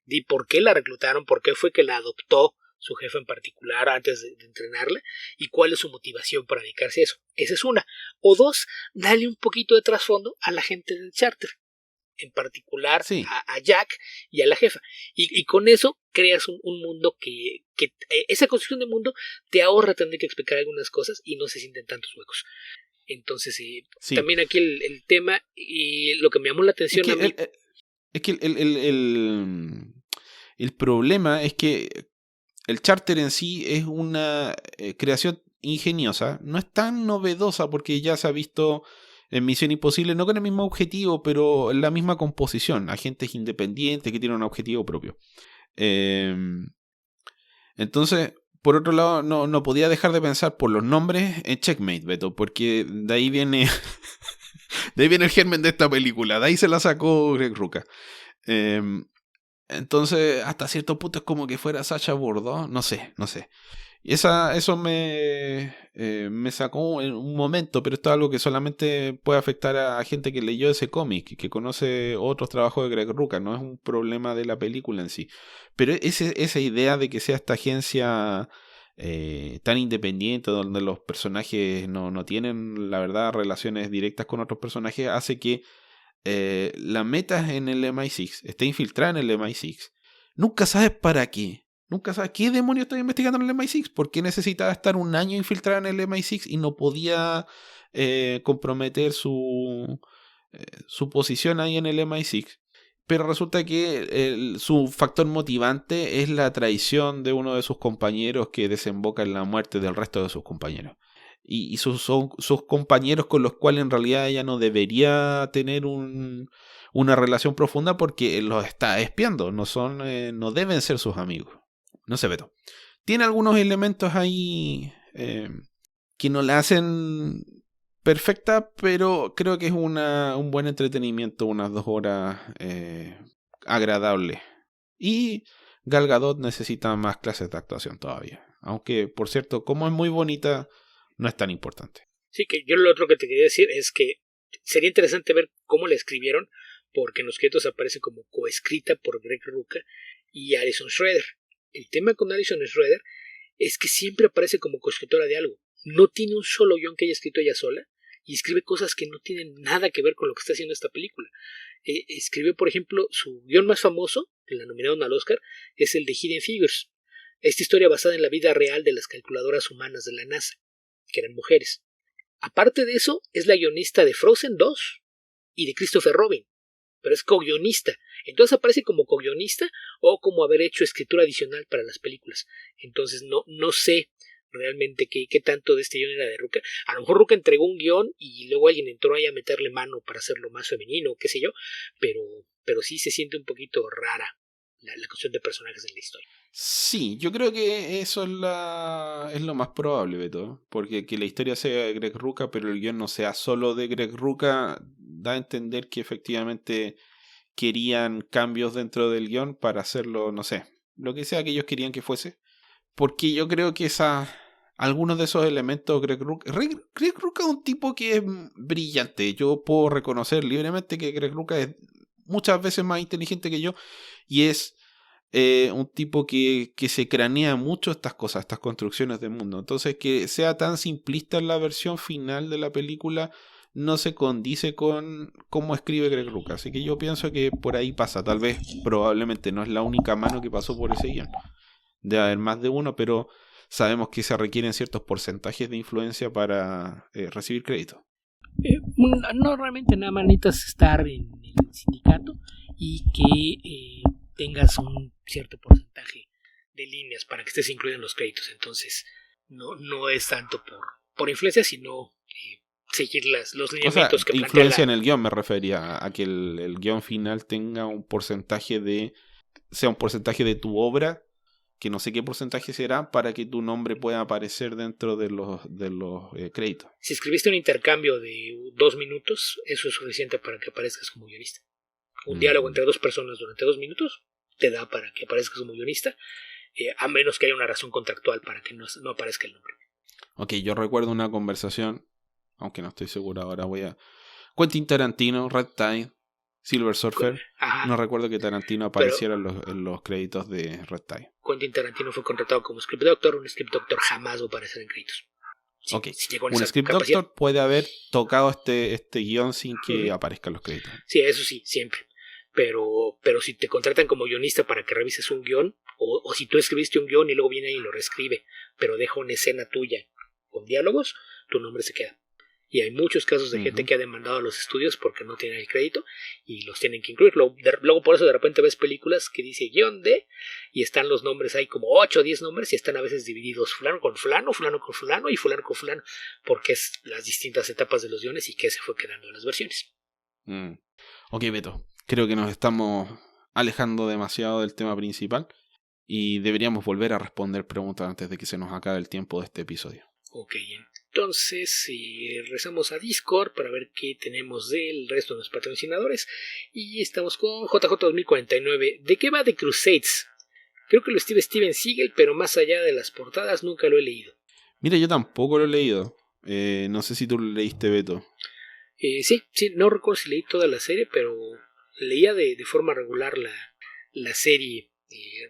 Di por qué la reclutaron, por qué fue que la adoptó su jefe en particular antes de entrenarla, y cuál es su motivación para dedicarse a eso. Esa es una. O dos, dale un poquito de trasfondo a la gente del charter, en particular sí. a Jack y a la jefa. Y con eso creas un mundo que esa construcción de mundo te ahorra tener que explicar algunas cosas y no se sienten tantos huecos. Entonces, sí. También aquí el tema y lo que me llamó la atención a mí... Es que el problema es que el charter en sí es una creación ingeniosa. No es tan novedosa porque ya se ha visto en Misión Imposible, no con el mismo objetivo, pero en la misma composición. Agentes independientes que tienen un objetivo propio. Entonces, por otro lado, no podía dejar de pensar por los nombres en Checkmate, Beto, porque de ahí viene... De ahí viene el germen de esta película. De ahí se la sacó Greg Rucka. Entonces, hasta cierto punto es como que fuera Sacha Bordeaux. No sé. Y eso me sacó en un momento, pero esto es algo que solamente puede afectar a gente que leyó ese cómic, que conoce otros trabajos de Greg Rucka. No es un problema de la película en sí. Pero esa idea de que sea esta agencia... tan independiente, donde los personajes no tienen, la verdad, relaciones directas con otros personajes, hace que la meta en el MI6 esté infiltrada en el MI6. Nunca sabes para qué. Nunca sabes qué demonios está investigando en el MI6. ¿Por qué necesitaba estar un año infiltrada en el MI6 y no podía comprometer su posición ahí en el MI6? Pero resulta que su factor motivante es la traición de uno de sus compañeros que desemboca en la muerte del resto de sus compañeros. Y sus compañeros con los cuales en realidad ella no debería tener una relación profunda porque los está espiando. No deben ser sus amigos. No sé, Beto. Tiene algunos elementos ahí que no la hacen... perfecta, pero creo que es un buen entretenimiento, unas 2 horas agradables. Y Gal Gadot necesita más clases de actuación todavía. Aunque, por cierto, como es muy bonita, no es tan importante. Sí, que yo lo otro que te quería decir es que sería interesante ver cómo la escribieron, porque en los créditos aparece como coescrita por Greg Rucka y Alison Schroeder. El tema con Alison Schroeder es que siempre aparece como coescritora de algo. No tiene un solo guión que haya escrito ella sola y escribe cosas que no tienen nada que ver con lo que está haciendo esta película. Escribió, por ejemplo, su guión más famoso, que la nominaron al Oscar, es el de Hidden Figures. Esta historia basada en la vida real de las calculadoras humanas de la NASA, que eran mujeres. Aparte de eso, es la guionista de Frozen 2 y de Christopher Robin, pero es co-guionista. Entonces aparece como co-guionista o como haber hecho escritura adicional para las películas. Entonces no sé realmente qué tanto de este guión era de Ruka. A lo mejor Ruka entregó un guión y luego alguien entró ahí a meterle mano para hacerlo más femenino, qué sé yo, pero sí se siente un poquito rara la cuestión de personajes en la historia. Sí, yo creo que eso es lo más probable, Beto, porque que la historia sea de Greg Rucka, pero el guión no sea solo de Greg Rucka, da a entender que efectivamente querían cambios dentro del guión para hacerlo, no sé, lo que sea que ellos querían que fuese, porque yo creo que algunos de esos elementos Greg Rucka es un tipo que es brillante. Yo puedo reconocer libremente que Greg Rucka es muchas veces más inteligente que yo y es un tipo que se cranea mucho estas cosas, estas construcciones del mundo. Entonces, que sea tan simplista en la versión final de la película no se condice con cómo escribe Greg Rucka. Así que yo pienso que por ahí pasa. Tal vez, probablemente no es la única mano que pasó por ese guión. Debe haber más de uno, pero sabemos que se requieren ciertos porcentajes de influencia para recibir crédito. No, realmente nada más necesitas estar en el sindicato y que tengas un cierto porcentaje de líneas para que estés incluido en los créditos. Entonces no es tanto por influencia, sino seguir los lineamientos que plantea. Influencia en el guión me refería a que el guión final tenga un porcentaje sea un porcentaje de tu obra, que no sé qué porcentaje será, para que tu nombre pueda aparecer dentro de los créditos. Si escribiste un intercambio de 2 minutos, eso es suficiente para que aparezcas como guionista. Un diálogo entre dos personas durante 2 minutos te da para que aparezcas como guionista, a menos que haya una razón contractual para que no aparezca el nombre. Ok, yo recuerdo una conversación, aunque no estoy seguro ahora, Quentin Tarantino, Red Tide, Silver Surfer. Ajá. No recuerdo que Tarantino apareciera en los créditos de Red Tide. Quentin Tarantino fue contratado como script doctor. Un script doctor jamás va a aparecer en créditos. Ok, un script doctor puede haber tocado este guión sin que aparezca en los créditos. Sí, eso sí, siempre. Pero si te contratan como guionista para que revises un guión, o si tú escribiste un guión y luego viene y lo reescribe, pero deja una escena tuya con diálogos, tu nombre se queda. Y hay muchos casos de gente que ha demandado a los estudios porque no tienen el crédito y los tienen que incluir. Luego por eso de repente ves películas que dice guión de, y están los nombres, hay como 8 o 10 nombres y están a veces divididos fulano con fulano, fulano con fulano y fulano con fulano, porque es las distintas etapas de los guiones y que se fue quedando en las versiones. Ok, Beto, creo que nos estamos alejando demasiado del tema principal y deberíamos volver a responder preguntas antes de que se nos acabe el tiempo de este episodio. Ok, entonces rezamos a Discord para ver qué tenemos del resto de los patrocinadores. Y estamos con JJ2049. ¿De qué va The Crusades? Creo que lo escribe Steven Seagal, pero más allá de las portadas nunca lo he leído. Mira, yo tampoco lo he leído. No sé si tú lo leíste, Beto. Sí, no recuerdo si leí toda la serie, pero leía de forma regular la serie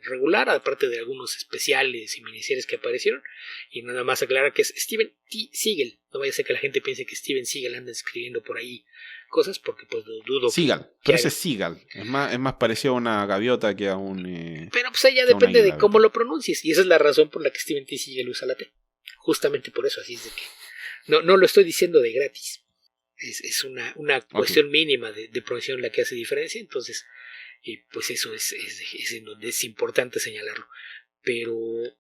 regular, aparte de algunos especiales y miniseries que aparecieron. Y nada más aclarar que es Steven T. Seagal. No vaya a ser que la gente piense que Steven Seagal anda escribiendo por ahí cosas, porque pues lo dudo. Seagal, pero ese es Seagal. Es más parecido a una gaviota que a un... pero pues ahí ya depende de cómo lo pronuncies. Y esa es la razón por la que Steven T. Seagal usa la T. Justamente por eso, así es de que no lo estoy diciendo de gratis. Es una cuestión mínima de pronunciación la que hace diferencia. Entonces pues eso es en donde es importante señalarlo. Pero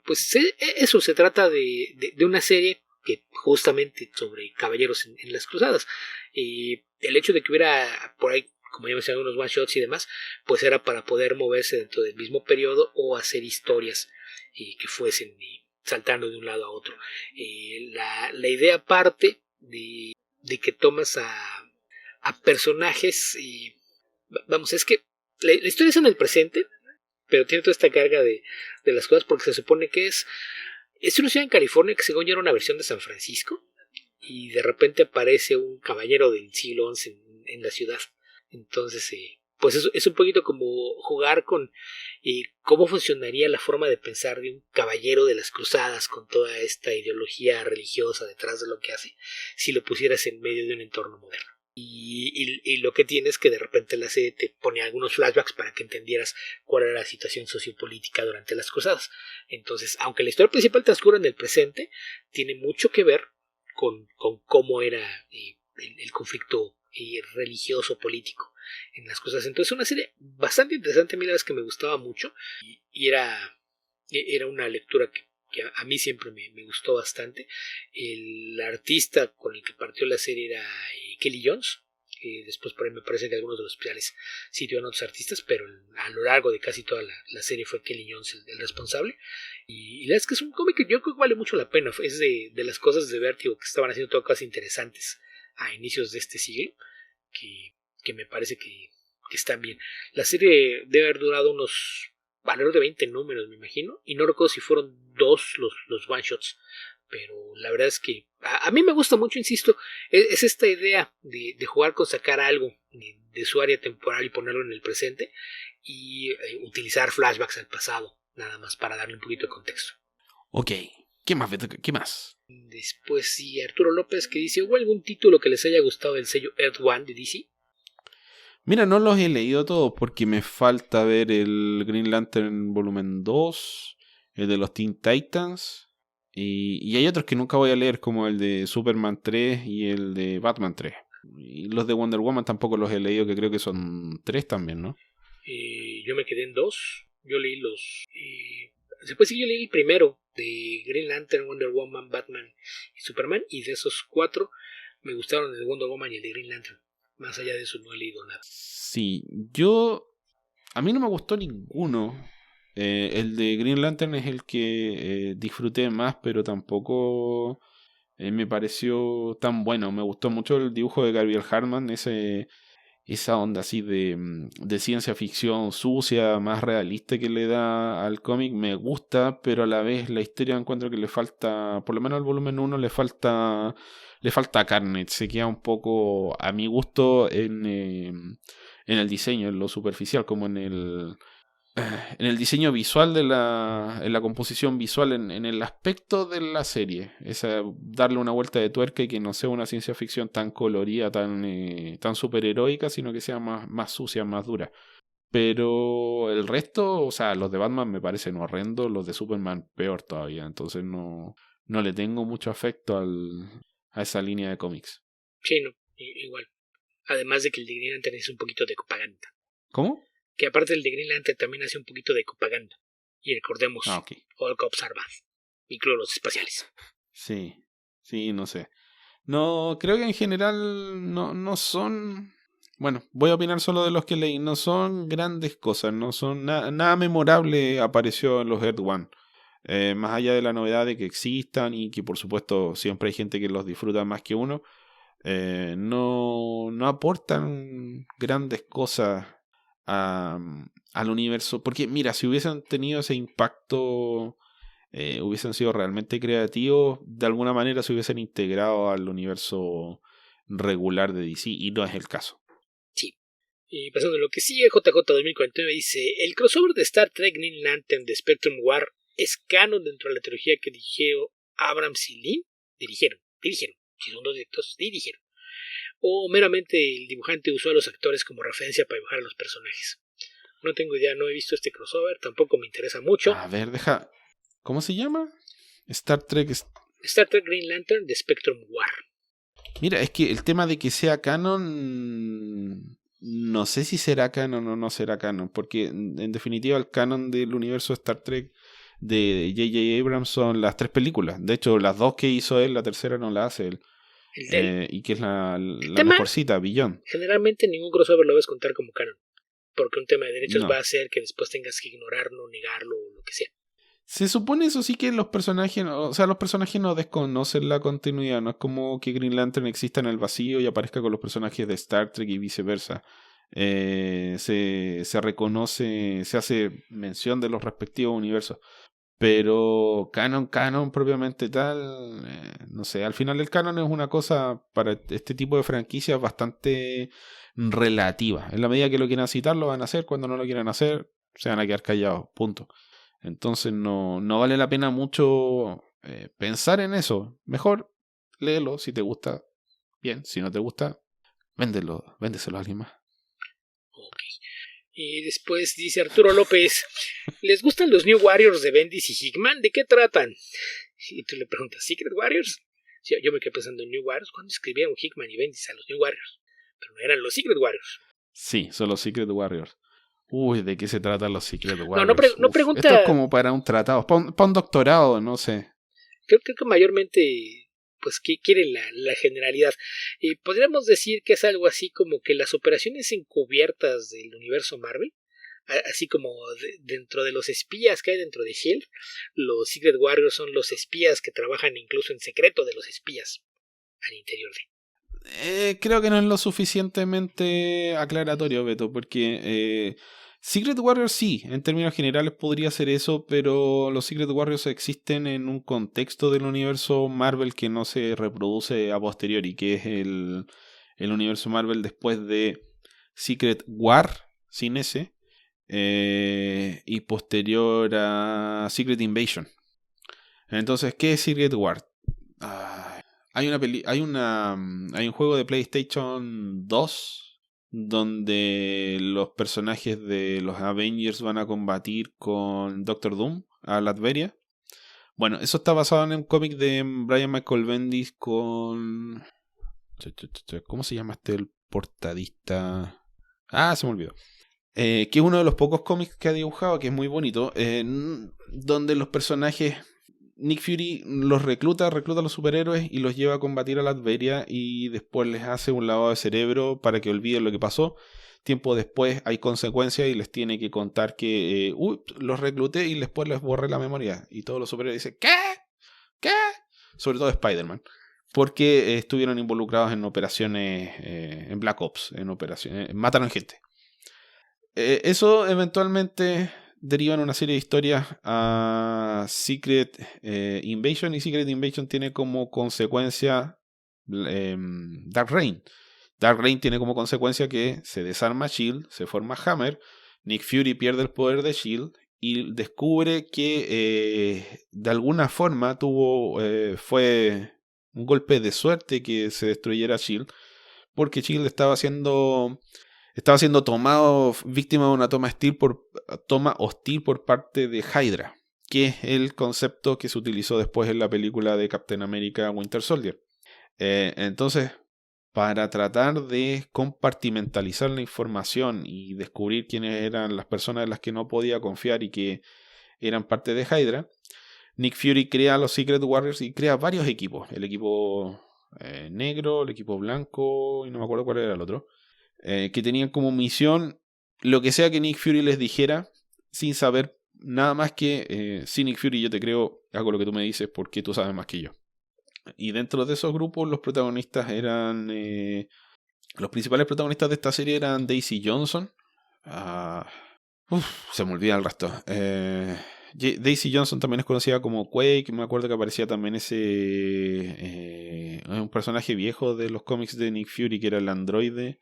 pues eso se trata de una serie que justamente sobre caballeros en las cruzadas. El hecho de que hubiera por ahí, como ya mencioné, unos one shots y demás, pues era para poder moverse dentro del mismo periodo o hacer historias que fuesen saltando de un lado a otro. La idea parte de que tomas a personajes vamos, es que la historia es en el presente, pero tiene toda esta carga de las cosas porque se supone que es una ciudad en California que según yo era una versión de San Francisco y de repente aparece un caballero del siglo XI en la ciudad. Entonces pues es un poquito como jugar con cómo funcionaría la forma de pensar de un caballero de las cruzadas con toda esta ideología religiosa detrás de lo que hace, si lo pusieras en medio de un entorno moderno. Y lo que tiene es que de repente la serie te pone algunos flashbacks para que entendieras cuál era la situación sociopolítica durante las cruzadas. Entonces, aunque la historia principal transcurre en el presente, tiene mucho que ver con cómo era el conflicto religioso político en las cruzadas. Entonces, una serie bastante interesante. A mí la verdad es que me gustaba mucho y era una lectura que a mí siempre me gustó bastante. El artista con el que partió la serie era Kelly Jones. Después por ahí me parece que algunos de los especiales sitúan a otros artistas, pero a lo largo de casi toda la serie fue Kelly Jones el responsable. Y la verdad es que es un cómic que yo creo que vale mucho la pena. Es de las cosas de Vértigo que estaban haciendo todas cosas interesantes a inicios de este siglo, que me parece que están bien. La serie debe haber durado unos alrededor de 20 números, me imagino, y no recuerdo si fueron 2 los one shots, pero la verdad es que a mí me gusta mucho, insisto, es esta idea de jugar con sacar algo de su área temporal y ponerlo en el presente y utilizar flashbacks al pasado, nada más para darle un poquito de contexto. Ok, ¿qué más, Beto? ¿Qué más? Después sí, Arturo López que dice, ¿hubo algún título que les haya gustado del sello Earth One de DC? Mira, no los he leído todos porque me falta ver el Green Lantern volumen 2, el de los Teen Titans, y hay otros que nunca voy a leer como el de Superman 3 y el de Batman 3. Y los de Wonder Woman tampoco los he leído, que creo que son 3 también, ¿no? Yo me quedé en 2, yo leí los... después sí yo leí el primero de Green Lantern, Wonder Woman, Batman y Superman, y de esos 4 me gustaron el de Wonder Woman y el de Green Lantern. Más allá de eso no he leído nada. Sí, a mí no me gustó ninguno. El de Green Lantern es el que disfruté más, pero tampoco me pareció tan bueno. Me gustó mucho el dibujo de Gabriel Hartman, esa onda así de ciencia ficción sucia, más realista que le da al cómic. Me gusta, pero a la vez la historia encuentro que le falta, por lo menos al volumen 1 le falta carne. Se queda un poco, a mi gusto, en el diseño, en lo superficial, como en el diseño visual en la composición visual, en el aspecto de la serie. Darle una vuelta de tuerca y que no sea una ciencia ficción tan colorida, tan superheroica, sino que sea más sucia, más dura. Pero el resto, o sea, los de Batman me parecen horrendos, los de Superman peor todavía. Entonces no le tengo mucho afecto a esa línea de cómics. Sí, no, igual. Además de que el de Green Lantern es un poquito de propaganda. ¿Cómo? Que aparte el de Green Lantern también hace un poquito de propaganda. Y recordemos, okay. All Cops are bad, incluso los espaciales. Sí, no sé. No, creo que en general no son... Bueno, voy a opinar solo de los que leí. No son grandes cosas, no son nada memorable apareció en los Earth One. Más allá de la novedad de que existan y que por supuesto siempre hay gente que los disfruta más que uno, no aportan grandes cosas al universo. Porque mira, si hubiesen tenido ese impacto, hubiesen sido realmente creativos, de alguna manera se hubiesen integrado al universo regular de DC y no es el caso. Sí. Y pasando a lo que sigue, JJ 2049 dice, el crossover de Star Trek Green Lantern de Spectrum War es canon dentro de la trilogía que dirigió Abrams y Lee. Dirigieron, si son 2 directores, dirigieron. O meramente el dibujante usó a los actores como referencia para dibujar a los personajes. No tengo idea, no he visto este crossover, tampoco me interesa mucho. A ver, ¿cómo se llama? Star Trek Green Lantern de Spectrum War. Mira, es que el tema de que sea canon, no sé si será canon o no será canon, porque en definitiva el canon del universo Star Trek de J.J. Abrams son las 3 películas. De hecho, las 2 que hizo él, la tercera no la hace él. Y que es la mejorcita, Beyond. Generalmente ningún crossover lo vas a contar como canon, porque un tema de derechos va a hacer que después tengas que ignorarlo, negarlo o lo que sea. Se supone eso sí que los personajes no desconocen la continuidad, no es como que Green Lantern exista en el vacío y aparezca con los personajes de Star Trek y viceversa. Se reconoce, se hace mención de los respectivos universos. Pero canon propiamente tal, no sé, al final el canon es una cosa para este tipo de franquicias bastante relativa. En la medida que lo quieran citar, lo van a hacer. Cuando no lo quieran hacer, se van a quedar callados, punto. Entonces no vale la pena mucho pensar en eso. Mejor léelo si te gusta, bien. Si no te gusta, véndeselo a alguien más. Ok. Y después dice Arturo López, ¿les gustan los New Warriors de Bendis y Hickman? ¿De qué tratan? Y tú le preguntas, ¿Secret Warriors? Sí, yo me quedé pensando en New Warriors cuando escribieron Hickman y Bendis a los New Warriors. Pero no eran los Secret Warriors. Sí, son los Secret Warriors. Uy, ¿de qué se tratan los Secret Warriors? No pregunta... Esto es como para un tratado, para un doctorado, no sé. Creo que mayormente pues quiere la generalidad. Podríamos decir que es algo así como que las operaciones encubiertas del universo Marvel, así como dentro de los espías que hay dentro de S.H.I.E.L.D., los Secret Warriors son los espías que trabajan incluso en secreto de los espías al interior de... Creo que no es lo suficientemente aclaratorio, Beto, porque Secret Warriors sí, en términos generales podría ser eso, pero los Secret Warriors existen en un contexto del universo Marvel que no se reproduce a posteriori, que es el universo Marvel después de Secret War, sin S, y posterior a Secret Invasion. Entonces, ¿qué es Secret War? Hay un juego de PlayStation 2 donde los personajes de los Avengers van a combatir con Doctor Doom a Latveria. Bueno, eso está basado en un cómic de Brian Michael Bendis con... ¿Cómo se llama el portadista? Se me olvidó. Que es uno de los pocos cómics que ha dibujado, que es muy bonito, donde los personajes... Nick Fury los recluta a los superhéroes y los lleva a combatir a Latveria y después les hace un lavado de cerebro para que olviden lo que pasó. Tiempo después hay consecuencias y les tiene que contar que los recluté y después les borré la memoria. Y todos los superhéroes dicen, ¿Qué? Sobre todo Spider-Man. Porque estuvieron involucrados en operaciones, en Black Ops, en operaciones, mataron gente. Eso eventualmente deriva en una serie de historias a Secret Invasion, y Secret Invasion tiene como consecuencia Dark Reign. Dark Reign tiene como consecuencia que se desarma S.H.I.E.L.D., se forma Hammer, Nick Fury pierde el poder de S.H.I.E.L.D. y descubre que de alguna forma fue un golpe de suerte que se destruyera S.H.I.E.L.D., porque S.H.I.E.L.D. estaba siendo tomado víctima de una toma hostil por parte de Hydra, que es el concepto que se utilizó después en la película de Captain America Winter Soldier. Entonces, para tratar de compartimentalizar la información y descubrir quiénes eran las personas en las que no podía confiar y que eran parte de Hydra, Nick Fury crea los Secret Warriors y crea varios equipos. El equipo negro, el equipo blanco y no me acuerdo cuál era el otro. Que tenían como misión lo que sea que Nick Fury les dijera, sin saber nada más que sí, Nick Fury, yo te creo, hago lo que tú me dices porque tú sabes más que yo. Y dentro de esos grupos los protagonistas eran los principales protagonistas de esta serie eran Daisy Johnson, se me olvida el resto. Daisy Johnson también es conocida como Quake. Me acuerdo que aparecía también un personaje viejo de los cómics de Nick Fury que era el androide.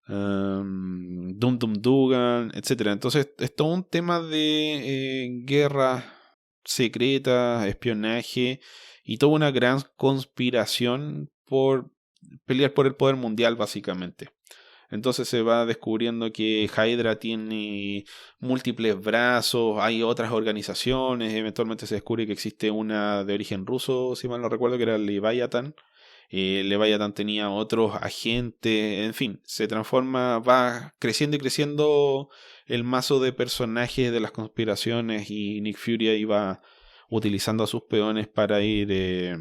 Dum Dum Dugan, etc. Entonces es todo un tema de guerra secreta, espionaje y toda una gran conspiración por pelear por el poder mundial, básicamente. Entonces se va descubriendo que Hydra tiene múltiples brazos, hay otras organizaciones, eventualmente se descubre que existe una de origen ruso, si mal no recuerdo, que era Leviathan. Leviathan tenía otros agentes, en fin, se transforma, va creciendo y creciendo el mazo de personajes de las conspiraciones y Nick Fury iba utilizando a sus peones para ir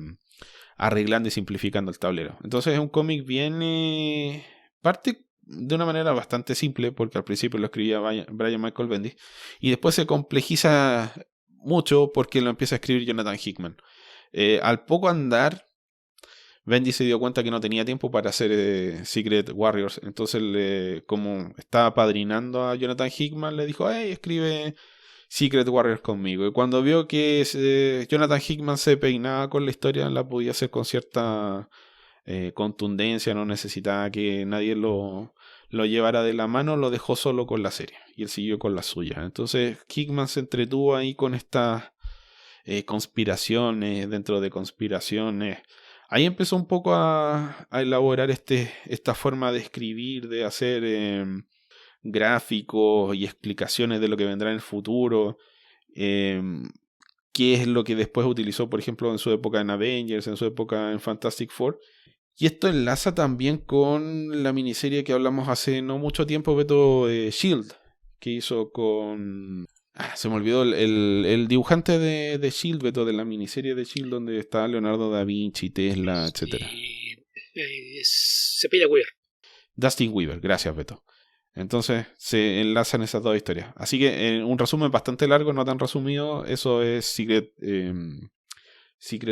arreglando y simplificando el tablero. Entonces es un cómic bien... parte de una manera bastante simple, porque al principio lo escribía Brian Michael Bendis, y después se complejiza mucho porque lo empieza a escribir Jonathan Hickman. Al poco andar, Bendis se dio cuenta que no tenía tiempo para hacer Secret Warriors. Entonces, como estaba padrinando a Jonathan Hickman, le dijo, hey, escribe Secret Warriors conmigo. Y cuando vio que Jonathan Hickman se peinaba con la historia, la podía hacer con cierta contundencia, no necesitaba que nadie lo llevara de la mano, lo dejó solo con la serie. Y él siguió con la suya. Entonces Hickman se entretuvo ahí con estas conspiraciones dentro de conspiraciones. Ahí empezó un poco a elaborar esta forma de escribir, de hacer gráficos y explicaciones de lo que vendrá en el futuro. Qué es lo que después utilizó, por ejemplo, en su época en Avengers, en su época en Fantastic Four. Y esto enlaza también con la miniserie que hablamos hace no mucho tiempo, Beto, Shield, que hizo con... se me olvidó el dibujante de Shield, Beto, de la miniserie de Shield, donde está Leonardo da Vinci, Tesla, etc. Se pilla Weaver. Dustin Weaver, gracias, Beto. Entonces se enlazan esas dos historias. Así que un resumen bastante largo, no tan resumido, eso es Secret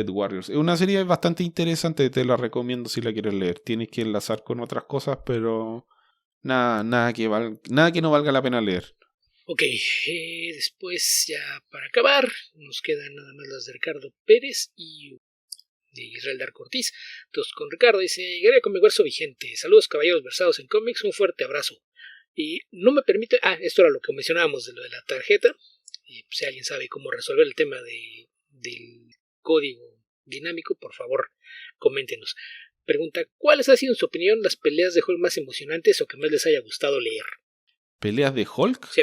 Warriors. Es una serie bastante interesante, te la recomiendo si la quieres leer. Tienes que enlazar con otras cosas, pero nada que no valga la pena leer. Ok, después ya para acabar, nos quedan nada más las de Ricardo Pérez y de Israel Dark Ortiz. Entonces con Ricardo dice: llegaré con mi verso vigente. Saludos caballeros versados en cómics, un fuerte abrazo. Y no me permite... esto era lo que mencionábamos de lo de la tarjeta. Y si alguien sabe cómo resolver el tema del código dinámico, por favor, coméntenos. Pregunta: ¿cuáles han sido en su opinión las peleas de Hulk más emocionantes o que más les haya gustado leer? ¿Peleas de Hulk? Sí.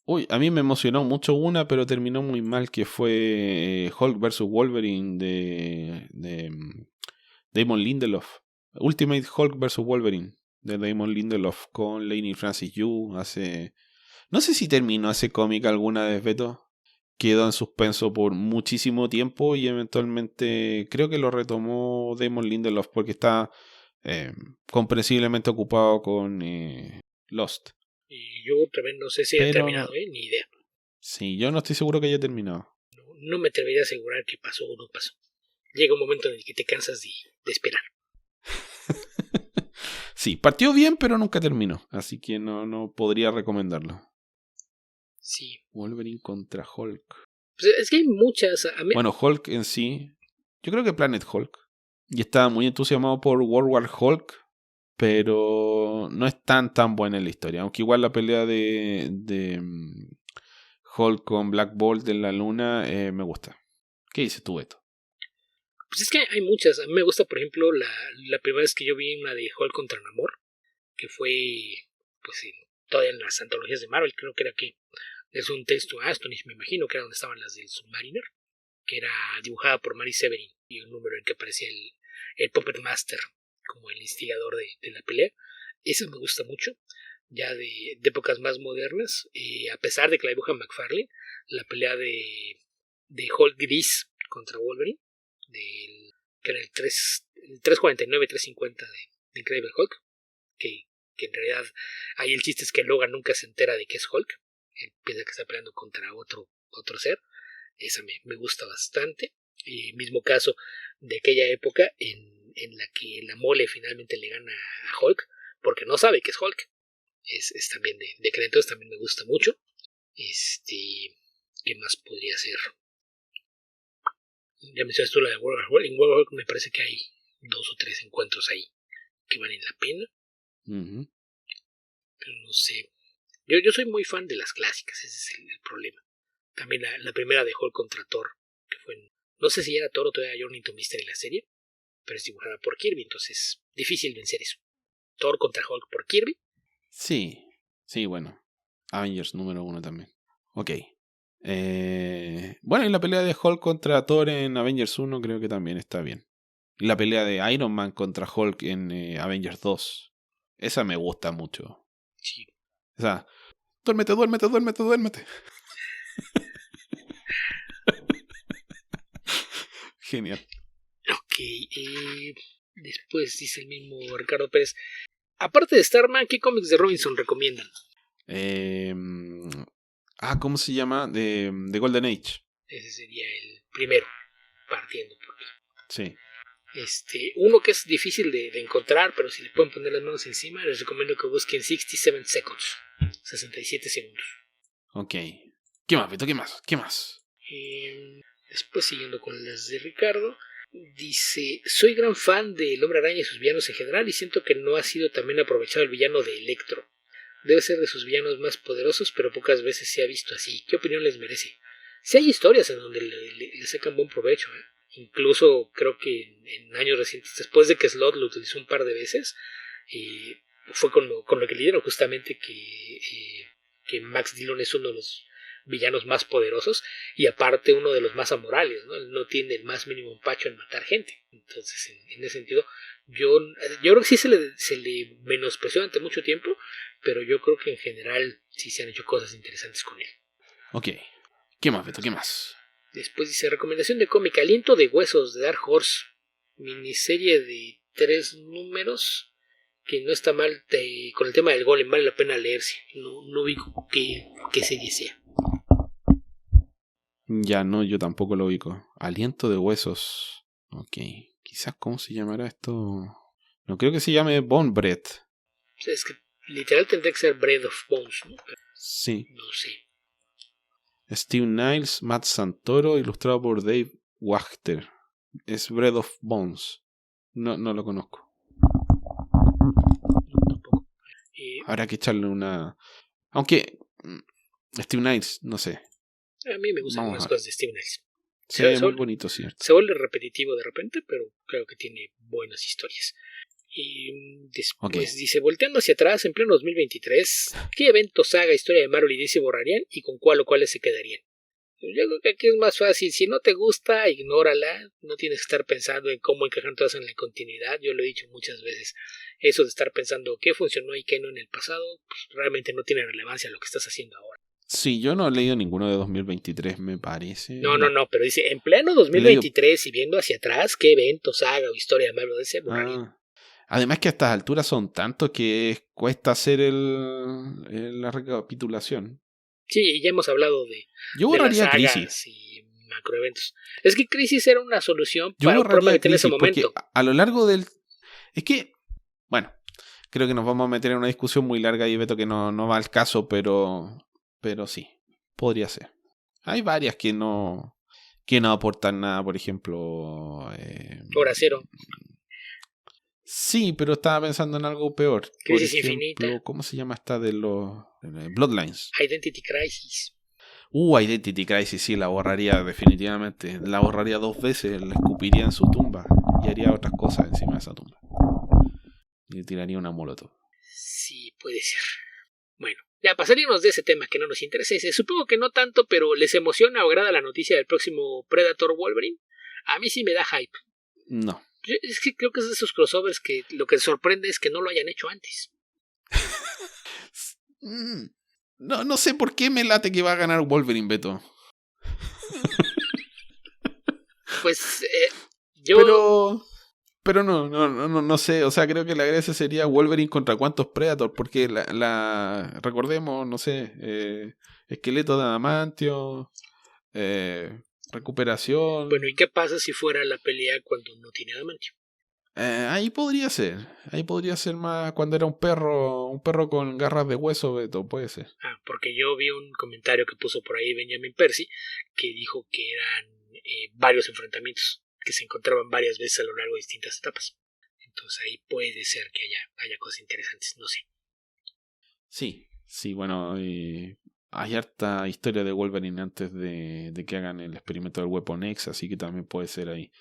Uy, a mí me emocionó mucho una, pero terminó muy mal, que fue Hulk vs. Wolverine de Damon Lindelof. Ultimate Hulk vs. Wolverine de Damon Lindelof con Lainey Francis Yu no sé si terminó ese cómic alguna vez, Beto. Quedó en suspenso por muchísimo tiempo y eventualmente creo que lo retomó Damon Lindelof porque está comprensiblemente ocupado con Lost. Y yo también no sé si ha terminado, ni idea. Sí, yo no estoy seguro que haya terminado. No me atrevería a asegurar que pasó o no pasó. Llega un momento en el que te cansas de esperar. Sí, partió bien, pero nunca terminó. Así que no podría recomendarlo. Sí. Wolverine contra Hulk. Pues es que hay muchas. Bueno, Hulk en sí. Yo creo que Planet Hulk. Y estaba muy entusiasmado por World War Hulk. Pero no es tan buena en la historia. Aunque igual la pelea de Hulk con Black Bolt en la luna me gusta. ¿Qué dices tú, Beto? Pues es que hay muchas. A mí me gusta, por ejemplo, la primera vez que yo vi una de Hulk contra Namor, que fue pues todavía en las antologías de Marvel. Creo que era que es un texto Astonish, me imagino que era donde estaban las del Submariner, que era dibujada por Mary Severin, y un número en que aparecía el Puppet Master como el instigador de la pelea. Esa me gusta mucho. Ya de épocas más modernas, a pesar de que la dibuja McFarlane, la pelea de Hulk gris contra Wolverine, que era el 349-350 de Incredible Hulk, que en realidad ahí el chiste es que Logan nunca se entera de que es Hulk. Él piensa que está peleando contra otro ser. Esa me gusta bastante. Mismo caso de aquella época en la que la Mole finalmente le gana a Hulk, porque no sabe que es Hulk. Es también de que entonces también me gusta mucho. ¿Qué más podría ser? Ya mencionaste tú la de World War Hulk. En World War Hulk me parece que hay 2 o 3 encuentros ahí que valen la pena. Uh-huh. Pero no sé. Yo soy muy fan de las clásicas, ese es el problema. También la primera de Hulk contra Thor, que fue no sé si era Thor o todavía Journey to Mystery en la serie, pero es dibujada por Kirby, entonces difícil vencer eso. Thor contra Hulk por Kirby. Sí, bueno. Avengers número 1 también. Ok. Bueno, y la pelea de Hulk contra Thor en Avengers 1 creo que también está bien. Y la pelea de Iron Man contra Hulk en Avengers 2. Esa me gusta mucho. Sí. O sea, duérmete. Genial. Ok, después dice el mismo Ricardo Pérez: aparte de Starman, ¿qué cómics de Robinson recomiendan? ¿Cómo se llama? De Golden Age. Ese sería el primero, partiendo por ahí. Sí. Uno que es difícil de encontrar, pero si le pueden poner las manos encima, les recomiendo que busquen 67 Seconds. 67 segundos. Ok. ¿Qué más, Beto? ¿Qué más? ¿Qué más? Después, siguiendo con las de Ricardo, dice: soy gran fan del Hombre Araña y sus villanos en general y siento que no ha sido también aprovechado el villano de Electro. Debe ser de sus villanos más poderosos, pero pocas veces se ha visto así. ¿Qué opinión les merece? Sí hay historias en donde le sacan buen provecho, ¿eh? Incluso creo que en años recientes, después de que Slott lo utilizó un par de veces, fue con lo que le dieron justamente que Max Dillon es uno de los villanos más poderosos y aparte uno de los más amorales, ¿no? Él no tiene el más mínimo empacho en matar gente. Entonces, en ese sentido, yo creo que sí se le menospreció durante mucho tiempo, pero yo creo que en general sí se han hecho cosas interesantes con él. Ok. ¿Qué más, Beto? ¿Qué más? Después dice: recomendación de cómic: Aliento de Huesos, de Dark Horse. Miniserie de 3 números que no está mal con el tema del golem, vale la pena leerse. No ubico qué serie sea. Ya no, yo tampoco lo ubico. Aliento de huesos. Ok. Quizás, ¿cómo se llamará esto? No creo que se llame Bone Bread. O sea, es que literal tendría que ser Bread of Bones, ¿no? Pero sí. No sé. Steve Niles, Matt Santoro, ilustrado por Dave Wachter. Es Bread of Bones. No lo conozco. Tampoco. Habrá que echarle una... Aunque Steve Niles, no sé. A mí me gustan las cosas de Steve Niles. Se ve muy bonito, cierto. Se vuelve repetitivo de repente, pero creo que tiene buenas historias. Y después dice: volteando hacia atrás, en pleno 2023, ¿qué evento, saga, historia de Marvel y DC borrarían y con cuál o cuáles se quedarían? Yo creo que aquí es más fácil. Si no te gusta, ignórala. No tienes que estar pensando en cómo encajan todas en la continuidad. Yo lo he dicho muchas veces. Eso de estar pensando qué funcionó y qué no en el pasado, pues realmente no tiene relevancia lo que estás haciendo ahora. Sí, yo no he leído ninguno de 2023, me parece. No, pero dice: en pleno 2023 y viendo hacia atrás, ¿qué evento, saga o historia de Marvel DC borrarían? Además que a estas alturas son tantos que cuesta hacer la recapitulación. Sí, ya hemos hablado Yo borraría de las Crisis y macroeventos. Es que Crisis era una solución para un problema que tenía en ese momento. A lo largo del... Es que, bueno, creo que nos vamos a meter en una discusión muy larga y Beto que no va al caso, pero sí, podría ser. Hay varias que no aportan nada, por ejemplo... Hora Cero. Sí, pero estaba pensando en algo peor. Crisis por ejemplo, Infinita. ¿cómo se llama esta de los Bloodlines? Identity Crisis. Identity Crisis, sí, la borraría definitivamente. La borraría 2 veces, la escupiría en su tumba y haría otras cosas encima de esa tumba. Y tiraría una molotov. Sí, puede ser. Bueno, ya pasaríamos de ese tema que no nos interesa. Supongo que no tanto, pero ¿les emociona o agrada la noticia del próximo Predator Wolverine? A mí sí me da hype. No. Es que creo que es de esos crossovers que lo que sorprende es que no lo hayan hecho antes. No sé por qué me late que va a ganar Wolverine, Beto. Pues yo... Pero no sé. O sea, creo que la gracia sería Wolverine contra cuántos Predator. Porque recordemos, no sé, esqueleto de adamantio, recuperación. Bueno, ¿y qué pasa si fuera la pelea cuando no tiene adamantio? Ahí podría ser más cuando era un perro con garras de hueso, Beto, puede ser. Porque yo vi un comentario que puso por ahí Benjamin Percy que dijo que eran varios enfrentamientos que se encontraban varias veces a lo largo de distintas etapas. Entonces ahí puede ser que haya cosas interesantes, no sé. Sí, bueno, hay harta historia de Wolverine antes de que hagan el experimento del Weapon X, así que también puede ser ahí.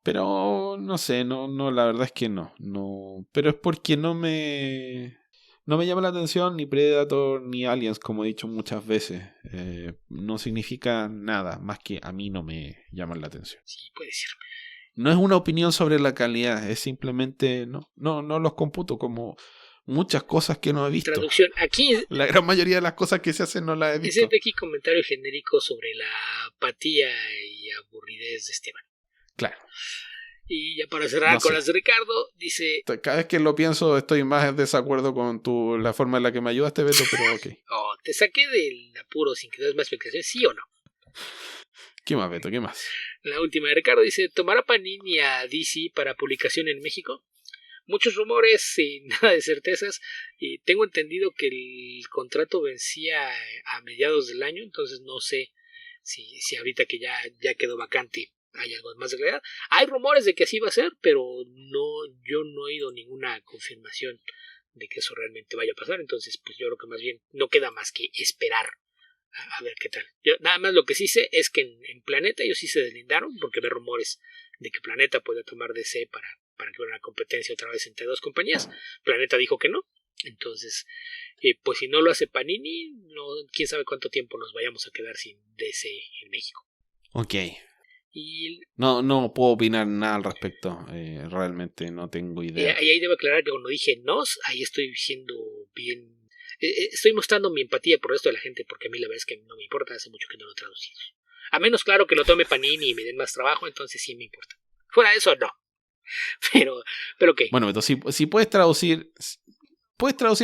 Pero no sé, no, la verdad es que no. Pero es porque no me llama la atención ni Predator ni Aliens, como he dicho muchas veces. No significa nada, más que a mí no me llaman la atención. Sí, puede ser. No es una opinión sobre la calidad, es simplemente no los computo como muchas cosas que no he visto. Traducción, aquí... La gran mayoría de las cosas que se hacen no las he visto. Ese de aquí comentario genérico sobre la apatía y aburridez de Esteban. Claro. Y ya para cerrar con las de Ricardo, dice... Cada vez que lo pienso estoy más en desacuerdo con la forma en la que me ayudaste, Beto, pero ok. ¿Te saqué del apuro sin que des más explicaciones, sí o no? ¿Qué más, Beto? ¿Qué más? La última de Ricardo dice: ¿tomará Panini a DC para publicación en México? muchos rumores y nada de certezas. Y tengo entendido que el contrato vencía a mediados del año, entonces no sé si ahorita que ya quedó vacante hay algo más de claridad. Hay rumores de que así va a ser, pero yo no he oído ninguna confirmación de que eso realmente vaya a pasar. Entonces, pues yo creo que más bien no queda más que esperar a ver qué tal. Yo nada más lo que sí sé es que en Planeta ellos sí se deslindaron, porque ve rumores de que Planeta puede tomar DC para que hubiera una competencia otra vez entre dos compañías. Planeta dijo que no. Entonces, pues si no lo hace Panini, quién sabe cuánto tiempo nos vayamos a quedar sin DC en México. Ok. No puedo opinar nada al respecto. Realmente no tengo idea. Y ahí debo aclarar que cuando dije nos, ahí estoy siendo bien. Estoy mostrando mi empatía por el resto de la gente, porque a mí la verdad es que no me importa, hace mucho que no lo he traducido. A menos, claro, que lo tome Panini y me den más trabajo, entonces sí me importa. Fuera de eso, no. Pero ¿qué? Bueno, Beto, si puedes traducir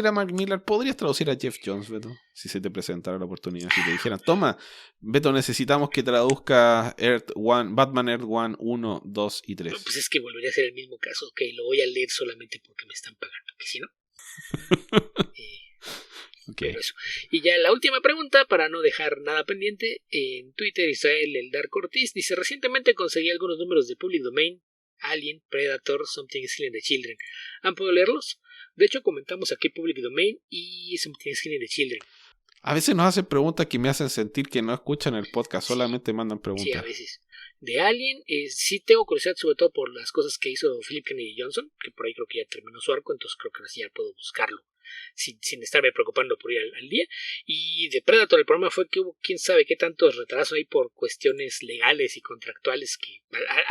a Mark Millar, podrías traducir a Jeff Jones, Beto, si se te presentara la oportunidad. Si te dijeran, toma, Beto, necesitamos que traduzca Batman Earth 1, 2 y 3. Pues es que volvería a ser el mismo caso, que lo voy a leer solamente porque me están pagando, que si no... Okay. Eso. Y ya la última pregunta, para no dejar nada pendiente, en Twitter Israel el Dark Ortiz dice: recientemente conseguí algunos números de Public Domain, Alien, Predator, Something is Killing the Children. ¿Han podido leerlos? De hecho comentamos aquí Public Domain y Something is Killing the Children. A veces nos hacen preguntas que me hacen sentir que no escuchan el podcast, solamente mandan preguntas. Sí, a veces. De Alien, sí tengo curiosidad sobre todo por las cosas que hizo Philip Kennedy Johnson, que por ahí creo que ya terminó su arco, entonces creo que así ya puedo buscarlo sin estarme preocupando por ir al día. Y de Predator el problema fue que hubo quién sabe qué tantos retrasos ahí por cuestiones legales y contractuales, que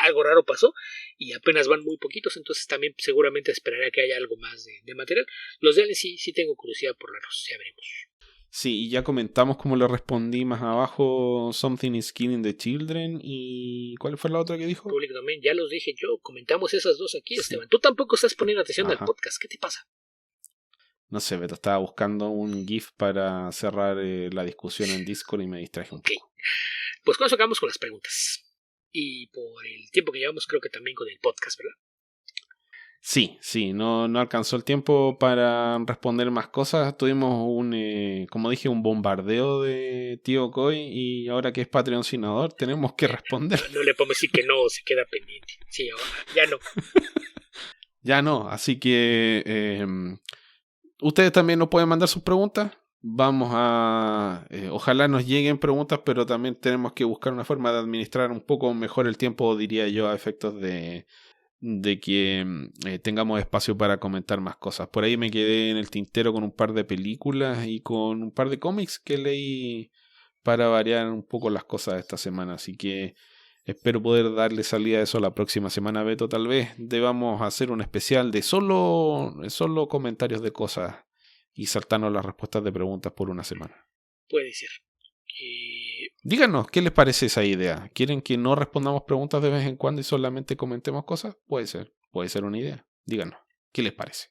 algo raro pasó y apenas van muy poquitos, entonces también seguramente esperaría que haya algo más de material. Los de Alien sí tengo curiosidad por leerlos, ya veremos. Sí, y ya comentamos cómo le respondí más abajo, Something is Killing the Children, y ¿cuál fue la otra que dijo? Public Domain, ya los dije yo, comentamos esas dos aquí, sí. Esteban. Tú tampoco estás poniendo atención al podcast, ¿qué te pasa? No sé, Beto, estaba buscando un GIF para cerrar la discusión en Discord y me distraje un poco. Pues con eso acabamos con las preguntas. Y por el tiempo que llevamos, creo que también con el podcast, ¿verdad? Sí, no alcanzó el tiempo para responder más cosas. Tuvimos como dije, un bombardeo de Tío Coy, y ahora que es patrocinador tenemos que responder. No le podemos decir que no, se queda pendiente. Sí, ahora, ya no. Ya no, así que ustedes también nos pueden mandar sus preguntas. Vamos a... ojalá nos lleguen preguntas, pero también tenemos que buscar una forma de administrar un poco mejor el tiempo, diría yo, a efectos de que tengamos espacio para comentar más cosas. Por ahí me quedé en el tintero con un par de películas y con un par de cómics que leí para variar un poco las cosas de esta semana. Así que espero poder darle salida a eso la próxima semana, Beto. Tal vez debamos hacer un especial de solo comentarios de cosas y saltarnos las respuestas de preguntas por una semana. Puede ser. Díganos, ¿qué les parece esa idea? ¿Quieren que no respondamos preguntas de vez en cuando y solamente comentemos cosas? Puede ser una idea. Díganos, ¿qué les parece?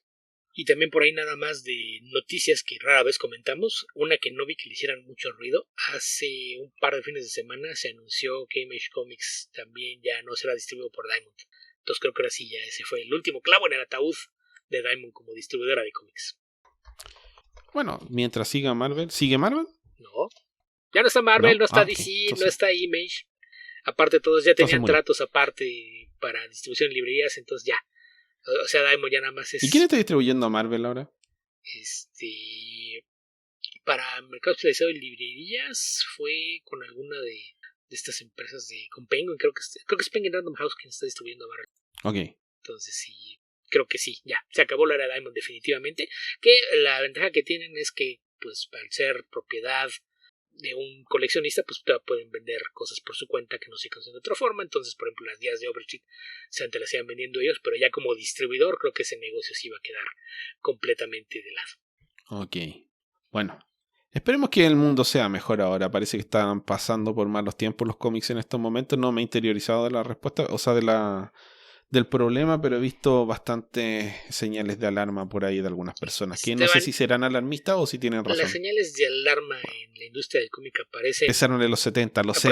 Y también por ahí nada más de noticias que rara vez comentamos. Una que no vi que le hicieran mucho ruido. Hace un par de fines de semana se anunció que Image Comics también ya no será distribuido por Diamond. Entonces creo que ahora sí ya ese fue el último clavo en el ataúd de Diamond como distribuidora de cómics. Bueno, mientras siga Marvel. ¿Sigue Marvel? No. Ya no está Marvel, no está DC, entonces... no está Image. Aparte todos ya tenían tratos aparte para distribución en librerías, entonces ya. O sea, Diamond ya nada más es... ¿Y quién está distribuyendo a Marvel ahora? Para mercado especializado en librerías fue con alguna de estas empresas con Penguin, creo que es Penguin Random House quien está distribuyendo a Marvel. Ok. Entonces sí, creo que sí, ya. Se acabó la era Diamond definitivamente. Que la ventaja que tienen es que, pues, al ser propiedad de un coleccionista, pues pueden vender cosas por su cuenta que no se consiguen de otra forma. Entonces, por ejemplo, las días de Overstreet se las iban vendiendo ellos, pero ya como distribuidor creo que ese negocio sí iba a quedar completamente de lado. Ok, bueno, esperemos que el mundo sea mejor ahora. Parece que están pasando por malos tiempos los cómics en estos momentos. No me he interiorizado de la respuesta, o sea, del problema, pero he visto bastantes señales de alarma por ahí de algunas personas, que no sé si serán alarmistas o si tienen razón. Las señales de alarma en la industria del cómic aparecen... Empezaron en los 70, lo sé,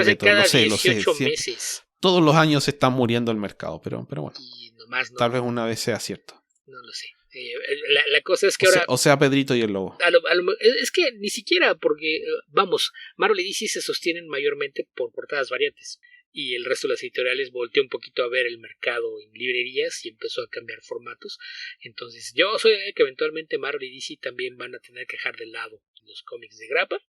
lo sé. Meses. Todos los años se está muriendo el mercado, pero bueno. Y nomás no. Tal vez una vez sea cierto. No lo sé. La cosa es que ahora... O sea, Pedrito y el Lobo. Es que ni siquiera porque, vamos, Marvel y DC se sostienen mayormente por portadas variantes. Y el resto de las editoriales volteó un poquito a ver el mercado en librerías y empezó a cambiar formatos. Entonces yo soy de que eventualmente Marvel y DC también van a tener que dejar de lado los cómics de grapa,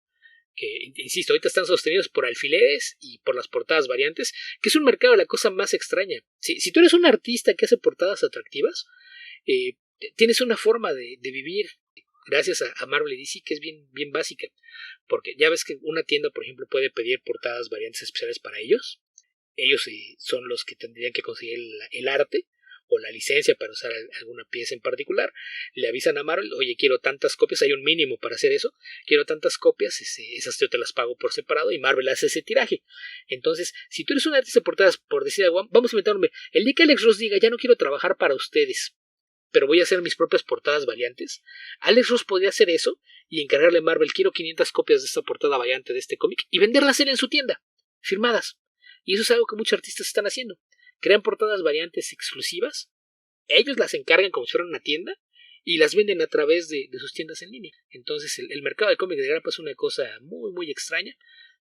que, insisto, ahorita están sostenidos por alfileres y por las portadas variantes, que es un mercado de la cosa más extraña. Si tú eres un artista que hace portadas atractivas, tienes una forma de vivir gracias a Marvel y DC que es bien, bien básica. Porque ya ves que una tienda, por ejemplo, puede pedir portadas variantes especiales para ellos. Ellos son los que tendrían que conseguir el arte o la licencia para usar alguna pieza en particular. Le avisan a Marvel, oye, quiero tantas copias, hay un mínimo para hacer eso, quiero tantas copias, esas yo te las pago por separado, y Marvel hace ese tiraje. Entonces, si tú eres un artista de portadas, por decir algo, vamos a inventar un nombre. El día que Alex Ross diga, ya no quiero trabajar para ustedes, pero voy a hacer mis propias portadas variantes, Alex Ross podría hacer eso y encargarle a Marvel, quiero 500 copias de esta portada variante de este cómic, y venderlas él en su tienda, firmadas. Y eso es algo que muchos artistas están haciendo. Crean portadas variantes exclusivas, ellos las encargan como si fueran una tienda y las venden a través de sus tiendas en línea. Entonces el mercado de cómic de grapa es una cosa muy, muy extraña.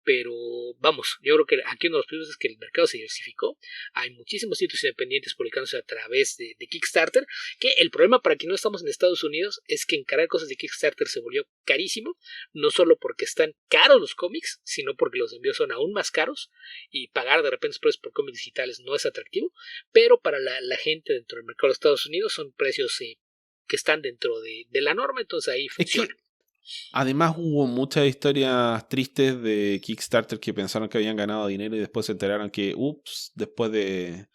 Pero vamos, yo creo que aquí uno de los primeros es que el mercado se diversificó. Hay muchísimos sitios independientes publicándose a través de Kickstarter. Que el problema para quien no estamos en Estados Unidos es que encarar cosas de Kickstarter se volvió carísimo. No solo porque están caros los cómics, sino porque los envíos son aún más caros. Y pagar de repente precios por cómics digitales no es atractivo. Pero para la gente dentro del mercado de Estados Unidos son precios que están dentro de la norma. Entonces ahí funciona. Además hubo muchas historias tristes de Kickstarter que pensaron que habían ganado dinero y después se enteraron que, después de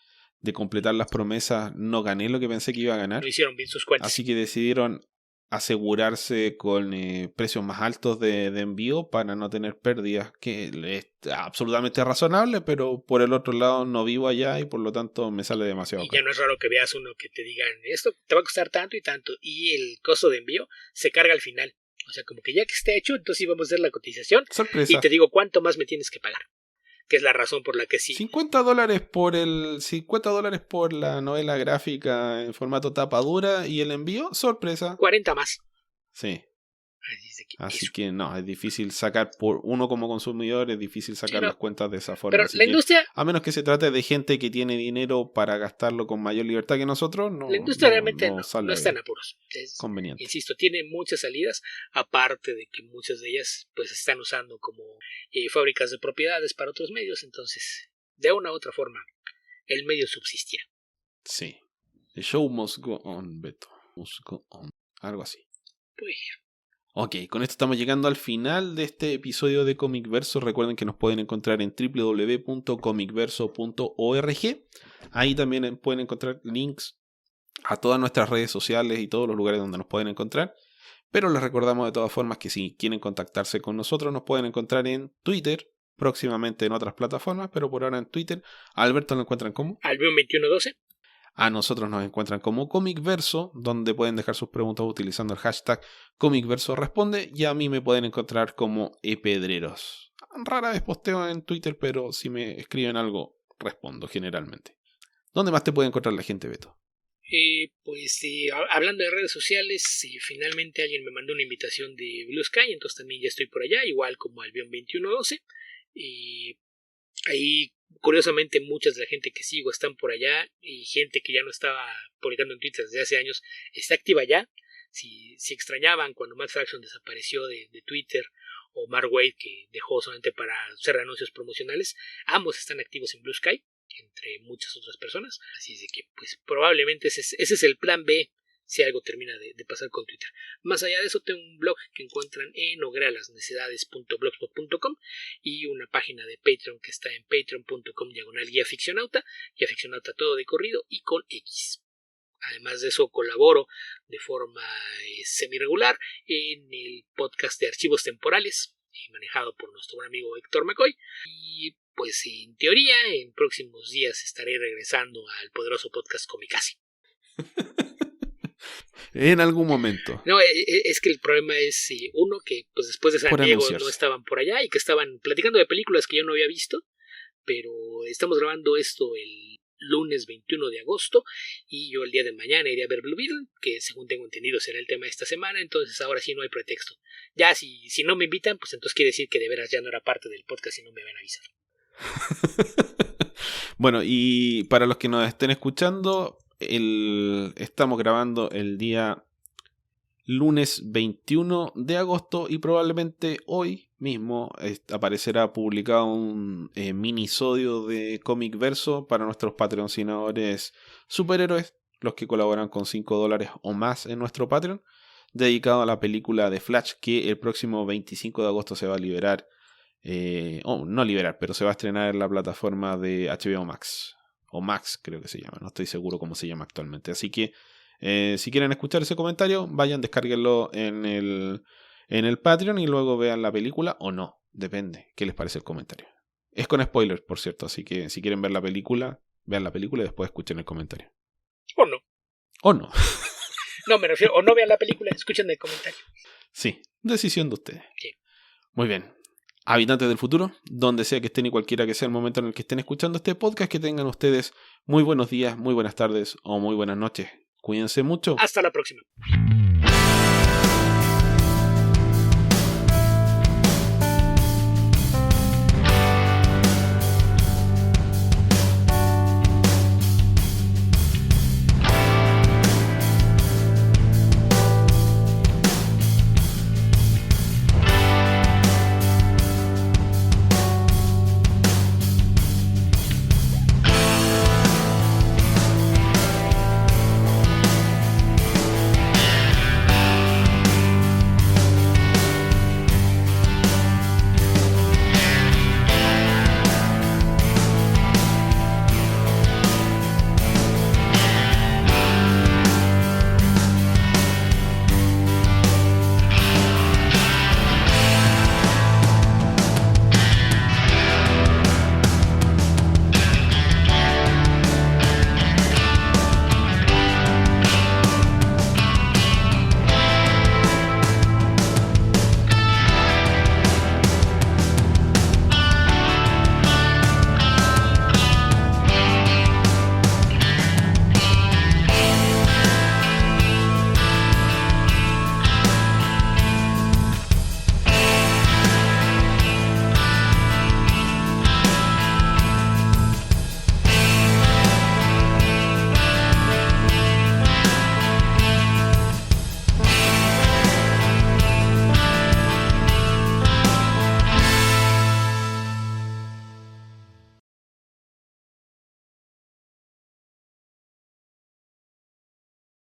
completar las promesas no gané lo que pensé que iba a ganar. No hicieron bien sus cuentas. Así que decidieron asegurarse con precios más altos de envío para no tener pérdidas, que es absolutamente razonable, pero por el otro lado no vivo allá y por lo tanto me sale demasiado caro. Ya no es raro que veas uno que te digan, esto te va a costar tanto y tanto, y el costo de envío se carga al final. O sea, como que ya que esté hecho, entonces íbamos a hacer la cotización. Sorpresa. Y te digo cuánto más me tienes que pagar. Que es la razón por la que sí. $50 por la novela gráfica en formato tapa dura y el envío, sorpresa. 40 más. Sí. Así que no, es difícil sacar, por uno como consumidor, es difícil sacar las cuentas de esa forma. Pero la industria, a menos que se trate de gente que tiene dinero para gastarlo con mayor libertad que nosotros, no. La industria realmente no está en apuros. Es conveniente. Insisto, tiene muchas salidas, aparte de que muchas de ellas pues están usando como fábricas de propiedades para otros medios, entonces de una u otra forma el medio subsistirá. Sí. The show must go on, Beto. Must go on. Algo así. Pues... Ok, con esto estamos llegando al final de este episodio de Comic Verso. Recuerden que nos pueden encontrar en www.comicverso.org. Ahí también pueden encontrar links a todas nuestras redes sociales y todos los lugares donde nos pueden encontrar. Pero les recordamos de todas formas que si quieren contactarse con nosotros nos pueden encontrar en Twitter, próximamente en otras plataformas, pero por ahora en Twitter. A Alberto lo encuentran como Albion2112. A nosotros nos encuentran como Comicverso, donde pueden dejar sus preguntas utilizando el hashtag Comicverso Responde, y a mí me pueden encontrar como epedreros. Rara vez posteo en Twitter, pero si me escriben algo, respondo generalmente. ¿Dónde más te puede encontrar la gente, Beto? Hablando de redes sociales, finalmente alguien me mandó una invitación de Blue Sky, entonces también ya estoy por allá, igual como Albion2112. Y ahí, curiosamente, muchas de la gente que sigo están por allá, y gente que ya no estaba publicando en Twitter desde hace años está activa ya. Si extrañaban cuando Matt Fraction desapareció de Twitter, o Mark Waid, que dejó solamente para hacer anuncios promocionales, ambos están activos en Blue Sky, entre muchas otras personas. Así es de que pues probablemente ese es el plan B si algo termina de pasar con Twitter. Más allá de eso, tengo un blog que encuentran en ogrelalasnecesidades.blogspot.com y una página de Patreon que está en patreon.com/guiaficcionauta, guiaficcionauta todo de corrido y con X. Además de eso, colaboro de forma semi-regular en el podcast de Archivos Temporales, manejado por nuestro buen amigo Héctor McCoy. Y pues en teoría, en próximos días estaré regresando al poderoso podcast Comicasi. En algún momento. No, es que el problema es, uno, que pues después de San Diego no estaban por allá y que estaban platicando de películas que yo no había visto, pero estamos grabando esto el lunes 21 de agosto, y yo el día de mañana iré a ver Blue Beetle, que según tengo entendido será el tema de esta semana, entonces ahora sí no hay pretexto. Ya si no me invitan, pues entonces quiere decir que de veras ya no era parte del podcast y no me van a avisar. Bueno, y para los que nos estén escuchando, estamos grabando el día lunes 21 de agosto y probablemente hoy mismo aparecerá publicado un minisodio de Comic Verso para nuestros patrocinadores superhéroes, los que colaboran con $5 o más en nuestro Patreon, dedicado a la película de Flash, que el próximo 25 de agosto se va a liberar, no liberar, pero se va a estrenar en la plataforma de HBO Max, o Max creo que se llama, no estoy seguro cómo se llama actualmente, así que si quieren escuchar ese comentario, vayan, descárguenlo en el Patreon y luego vean la película o no. Depende qué les parece el comentario. Es con spoilers, por cierto, así que si quieren ver la película, vean la película y después escuchen el comentario. O no. O no. No, me refiero, o no vean la película, escuchen el comentario. Sí, decisión de ustedes. Sí. Muy bien. Habitantes del futuro, donde sea que estén y cualquiera que sea el momento en el que estén escuchando este podcast, que tengan ustedes muy buenos días, muy buenas tardes o muy buenas noches. Cuídense mucho. Hasta la próxima.